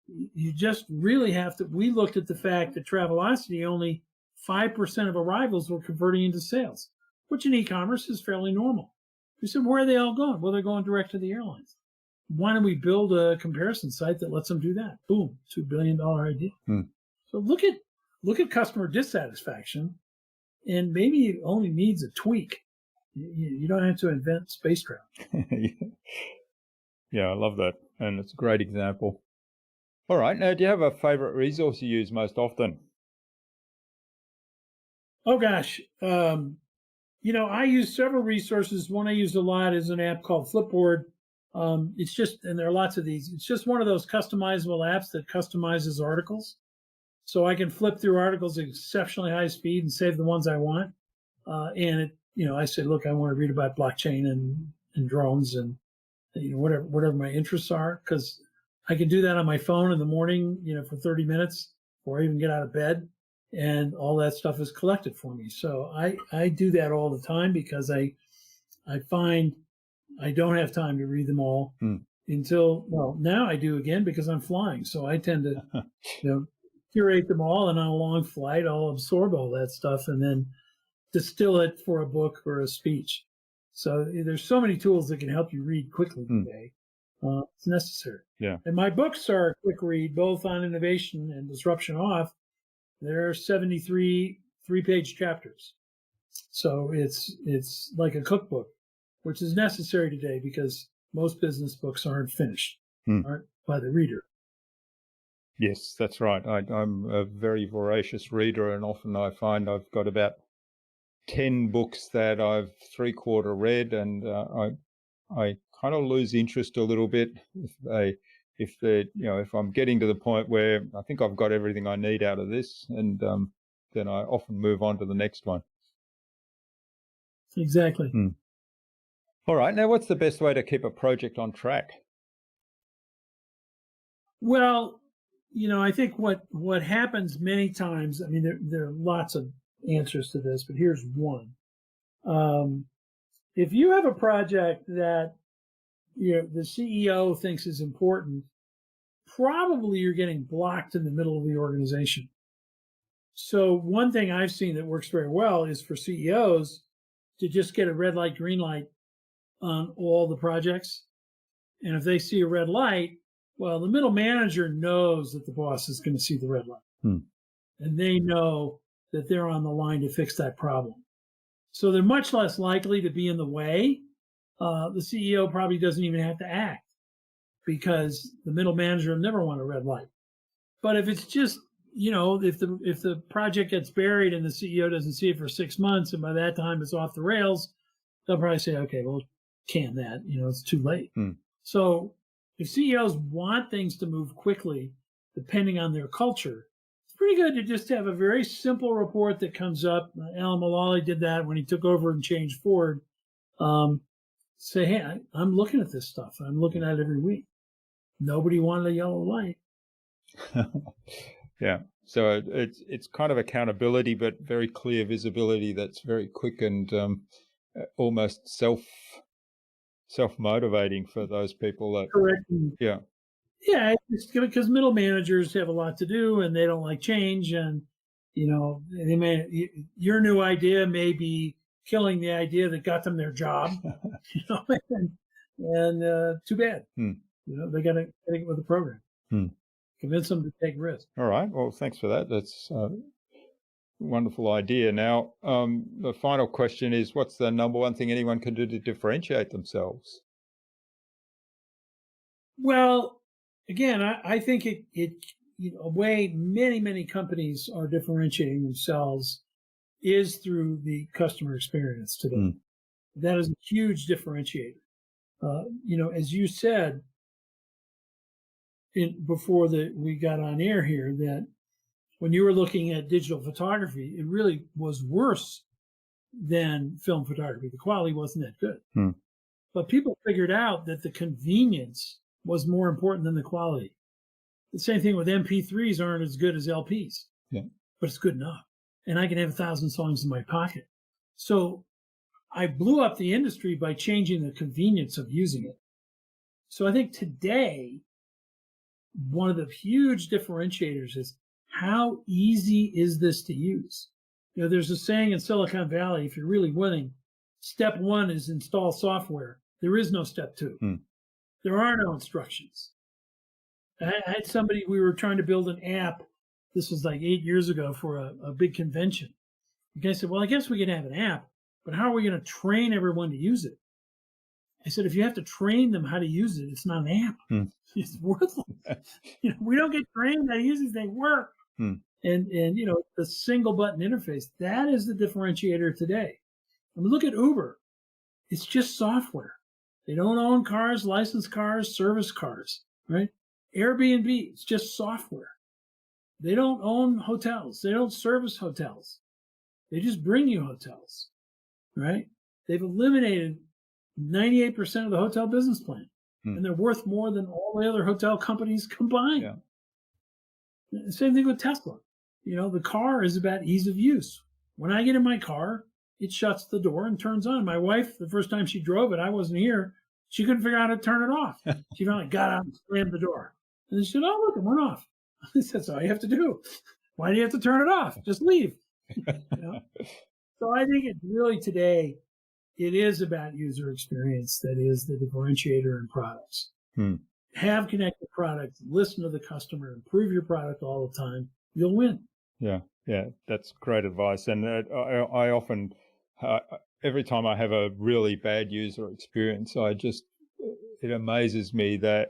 You just really have to. We looked at the fact that Travelocity, only 5% of arrivals were converting into sales, which in e-commerce is fairly normal. We said, where are they all going? Well, they're going direct to the airlines. Why don't we build a comparison site that lets them do that? Boom, $2 billion idea. So look at customer dissatisfaction, and maybe it only needs a tweak. You don't have to invent space travel. Yeah, I love that. And it's a great example. All right. Now, do you have a favorite resource you use most often? Oh, gosh. I use several resources. One I use a lot is an app called Flipboard. It's just, and there are lots of these, it's just one of those customizable apps that customizes articles. So I can flip through articles at exceptionally high speed and save the ones I want. And I say, look, I want to read about blockchain and drones and whatever my interests are, because I can do that on my phone in the morning, for 30 minutes before I even get out of bed, and all that stuff is collected for me. So I do that all the time, because I find I don't have time to read them all until, now I do again because I'm flying. So I tend to, curate them all, and on a long flight, I'll absorb all that stuff and then distill it for a book or a speech. So there's so many tools that can help you read quickly today. It's necessary. Yeah. And my books are a quick read, both on innovation and disruption off. They're 73 3-page chapters. So it's like a cookbook, which is necessary today because most business books aren't finished, aren't by the reader. Yes, that's right. I'm a very voracious reader, and often I find I've got about 10 books that I've three-quarter read, and I kind of lose interest a little bit if I'm getting to the point where I think I've got everything I need out of this, and then I often move on to the next one. Exactly. All right. Now, what's the best way to keep a project on track? Well, I think what happens many times, I mean, there are lots of answers to this, but here's one. If you have a project that the CEO thinks is important, probably you're getting blocked in the middle of the organization. So one thing I've seen that works very well is for CEOs to just get a red light, green light on all the projects. And if they see a red light, well, the middle manager knows that the boss is going to see the red light. And they know that they're on the line to fix that problem. So they're much less likely to be in the way. The CEO probably doesn't even have to act because the middle manager will never want a red light. But if it's just, if the project gets buried and the CEO doesn't see it for 6 months, and by that time it's off the rails, they'll probably say, okay, well, can that, it's too late. So if CEOs want things to move quickly, depending on their culture, it's pretty good to just have a very simple report that comes up. Alan Mulally did that when he took over and changed Ford. Say, hey, I'm looking at this stuff. I'm looking at it every week. Nobody wanted a yellow light. Yeah. So it's kind of accountability, but very clear visibility that's very quick and almost self-motivating for those people. That, correct. Yeah. Yeah, it's because middle managers have a lot to do and they don't like change. And, your new idea may be killing the idea that got them their job, and too bad. They got to get with the program. Convince them to take risks. All right. Well, thanks for that. That's a wonderful idea. Now, the final question is, what's the number one thing anyone can do to differentiate themselves? Well, again, I think a way many companies are differentiating themselves is through the customer experience today. That is a huge differentiator. As you said before we got on air here, that when you were looking at digital photography, it really was worse than film photography. The quality wasn't that good. But people figured out that the convenience was more important than the quality. The same thing with MP3s aren't as good as LPs, but it's good enough. And I can have 1,000 songs in my pocket. So I blew up the industry by changing the convenience of using it. So I think today, one of the huge differentiators is how easy is this to use? There's a saying in Silicon Valley, if you're really winning, step one is install software. There is no step two. There are no instructions. I had somebody, we were trying to build an app. This was like 8 years ago for a big convention. The guy said, well, I guess we can have an app, but how are we going to train everyone to use it? I said, if you have to train them how to use it, it's not an app. It's worthless. We don't get trained how to use these, they work. And the single button interface, that is the differentiator today. I mean, look at Uber. It's just software. They don't own cars, licensed cars, service cars, right? Airbnb, it's just software. They don't own hotels. They don't service hotels. They just bring you hotels, right? They've eliminated 98% of the hotel business plan, and they're worth more than all the other hotel companies combined. Same thing with Tesla. The car is about ease of use. When I get in my car, it shuts the door and turns on. My wife, the first time she drove it, I wasn't here. She couldn't figure out how to turn it off. She finally got out and slammed the door. And then she said, oh, look, it went off. I said, that's all you have to do. Why do you have to turn it off? Just leave. So I think it's really today, it is about user experience that is the differentiator in products. Have connected products, listen to the customer, improve your product all the time, you'll win. Yeah, that's great advice. And I often, every time I have a really bad user experience, it amazes me that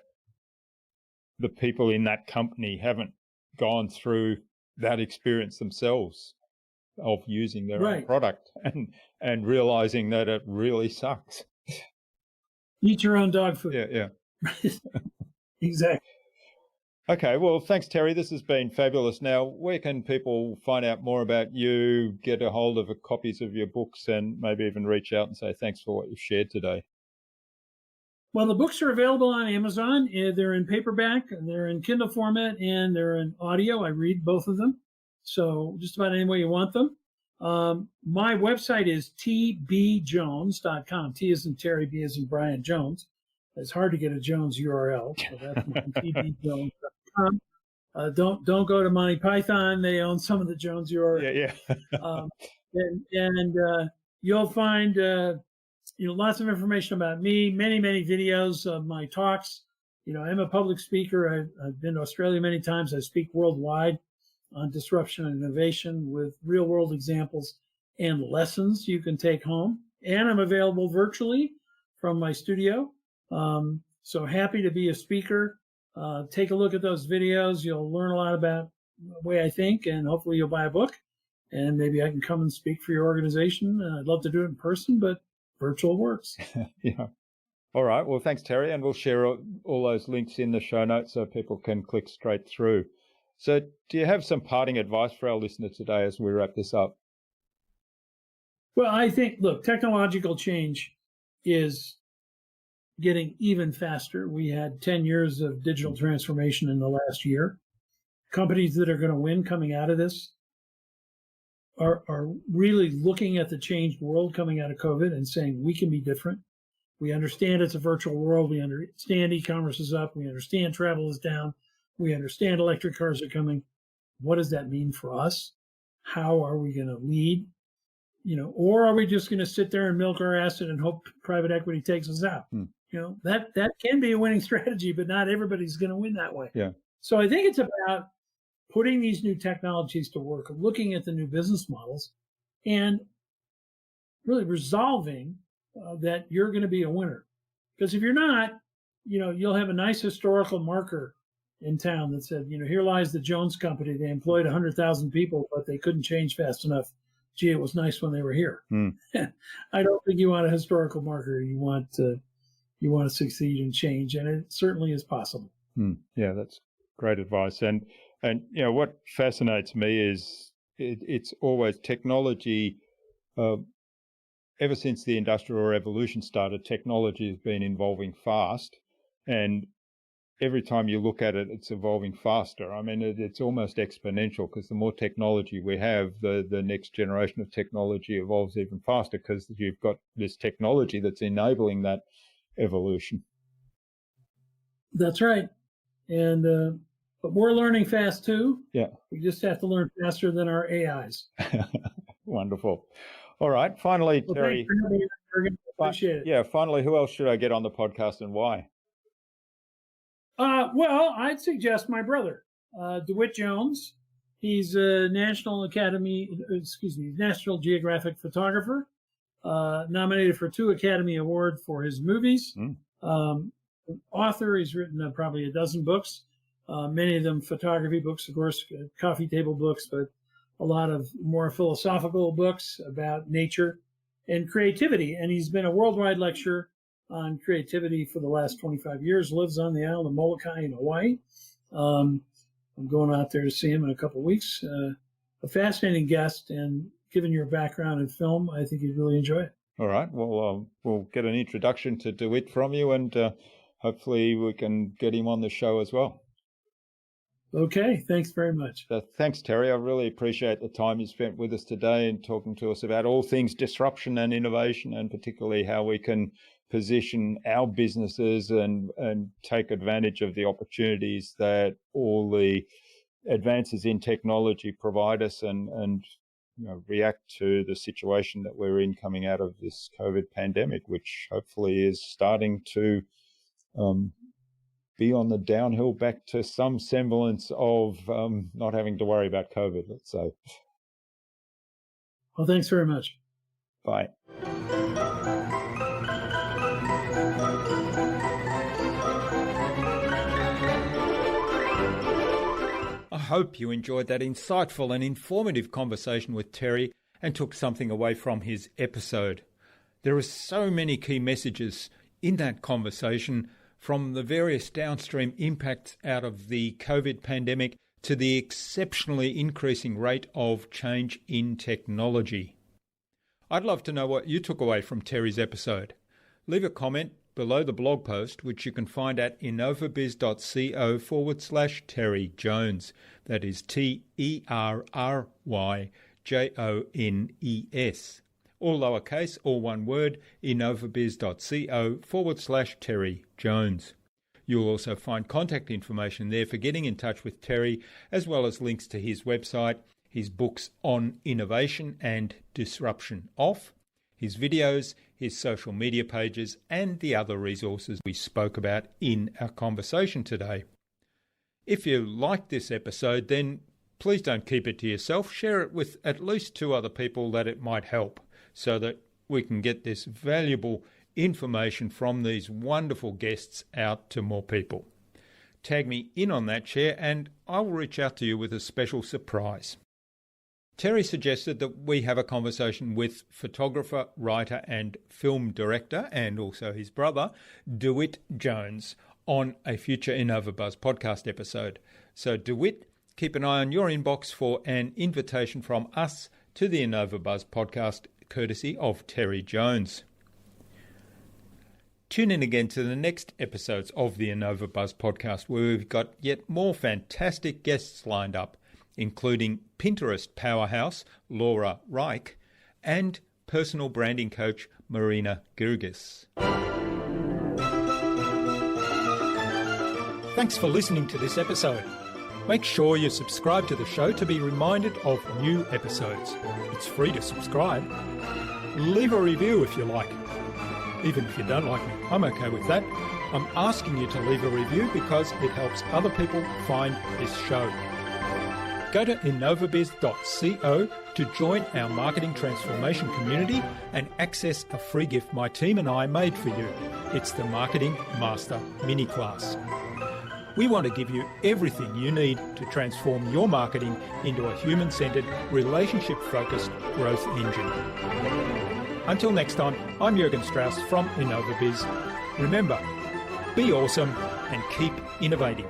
the people in that company haven't gone through that experience themselves of using their own product and realizing that it really sucks. Eat your own dog food. Yeah. Exactly. Okay, well, thanks, Terry. This has been fabulous. Now, where can people find out more about you, get a hold of copies of your books, and maybe even reach out and say thanks for what you've shared today? Well, the books are available on Amazon. They're in paperback, they're in Kindle format, and they're in audio. I read both of them. So just about any way you want them. My website is tbjones.com. T is in Terry, B is in Brian Jones. It's hard to get a Jones URL, so that's tbjones.com. Don't go to Monty Python. They own some of the Jones URL. And you'll find lots of information about me, many videos of my talks. I'm a public speaker. I've been to Australia many times. I speak worldwide on disruption and innovation with real world examples and lessons you can take home. And I'm available virtually from my studio. So happy to be a speaker. Take a look at those videos. You'll learn a lot about the way I think, and hopefully you'll buy a book, and maybe I can come and speak for your organization. I'd love to do it in person, but virtual works. Yeah. All right. Well, thanks, Terry. And we'll share all those links in the show notes so people can click straight through. So do you have some parting advice for our listener today as we wrap this up? Well, I think, look, technological change is getting even faster. We had 10 years of digital transformation in the last year. Companies that are going to win coming out of this are really looking at the changed world coming out of COVID and saying, we can be different. We understand it's a virtual world. We understand e-commerce is up. We understand travel is down. We understand electric cars are coming. What does that mean for us? How are we going to lead? Or are we just going to sit there and milk our asset and hope private equity takes us out? That can be a winning strategy, but not everybody's going to win that way. Yeah. So I think it's about putting these new technologies to work, looking at the new business models, and really resolving that you're going to be a winner. Because if you're not, you'll have a nice historical marker in town that said, here lies the Jones Company. They employed 100,000 people, but they couldn't change fast enough. Gee, it was nice when they were here. I don't think you want a historical marker. You want to succeed and change, and it certainly is possible. Yeah, that's great advice. And what fascinates me is it's always technology. Ever since the Industrial Revolution started, technology has been evolving fast, and every time you look at it, it's evolving faster. I mean, it's almost exponential, because the more technology we have, the next generation of technology evolves even faster, because you've got this technology that's enabling that evolution. That's right. And but we're learning fast too. Yeah. We just have to learn faster than our AIs. Wonderful. All right. Finally, well, Terry. Thanks for having me, Jürgen. Appreciate it. Yeah. Finally, who else should I get on the podcast and why? Well, I'd suggest my brother, DeWitt Jones. He's a National Geographic photographer, nominated for 2 Academy Awards for his movies. Author, he's written probably a dozen books, many of them photography books, of course, coffee table books, but a lot of more philosophical books about nature and creativity. And he's been a worldwide lecturer on creativity for the last 25 years, lives on the island of Molokai in Hawaii. I'm going out there to see him in a couple of weeks. A fascinating guest, and given your background in film, I think you'd really enjoy it. All right. Well, we'll get an introduction to DeWitt from you, and hopefully we can get him on the show as well. Okay. Thanks very much. Thanks, Terry. I really appreciate the time you spent with us today and talking to us about all things disruption and innovation, and particularly how we can position our businesses and take advantage of the opportunities that all the advances in technology provide us, and react to the situation that we're in coming out of this COVID pandemic, which hopefully is starting to be on the downhill back to some semblance of not having to worry about COVID, let's say. Well, thanks very much. Bye. I hope you enjoyed that insightful and informative conversation with Terry and took something away from his episode. There are so many key messages in that conversation, from the various downstream impacts out of the COVID pandemic to the exceptionally increasing rate of change in technology. I'd love to know what you took away from Terry's episode. Leave a comment below the blog post, which you can find at innovabiz.co/Terry Jones. That is TERRYJONES. All lowercase, all one word, innovabiz.co/Terry Jones. You'll also find contact information there for getting in touch with Terry, as well as links to his website, his books on innovation and disruption his videos, his social media pages, and the other resources we spoke about in our conversation today. If you liked this episode, then please don't keep it to yourself. Share it with at least 2 other people that it might help, so that we can get this valuable information from these wonderful guests out to more people. Tag me in on that share and I will reach out to you with a special surprise. Terry suggested that we have a conversation with photographer, writer and film director, and also his brother, DeWitt Jones, on a future InnovaBuzz podcast episode. So DeWitt, keep an eye on your inbox for an invitation from us to the InnovaBuzz podcast, courtesy of Terry Jones. Tune in again to the next episodes of the InnovaBuzz podcast, where we've got yet more fantastic guests lined up, including Pinterest powerhouse Laura Reich and personal branding coach Marina Girgis. Thanks for listening to this episode. Make sure you subscribe to the show to be reminded of new episodes. It's free to subscribe. Leave a review if you like. Even if you don't like me, I'm okay with that. I'm asking you to leave a review because it helps other people find this show. Go to innovabiz.co to join our marketing transformation community and access a free gift my team and I made for you. It's the Marketing Master Mini Class. We want to give you everything you need to transform your marketing into a human-centered, relationship-focused growth engine. Until next time, I'm Jürgen Strauss from InnovaBiz. Remember, be awesome and keep innovating.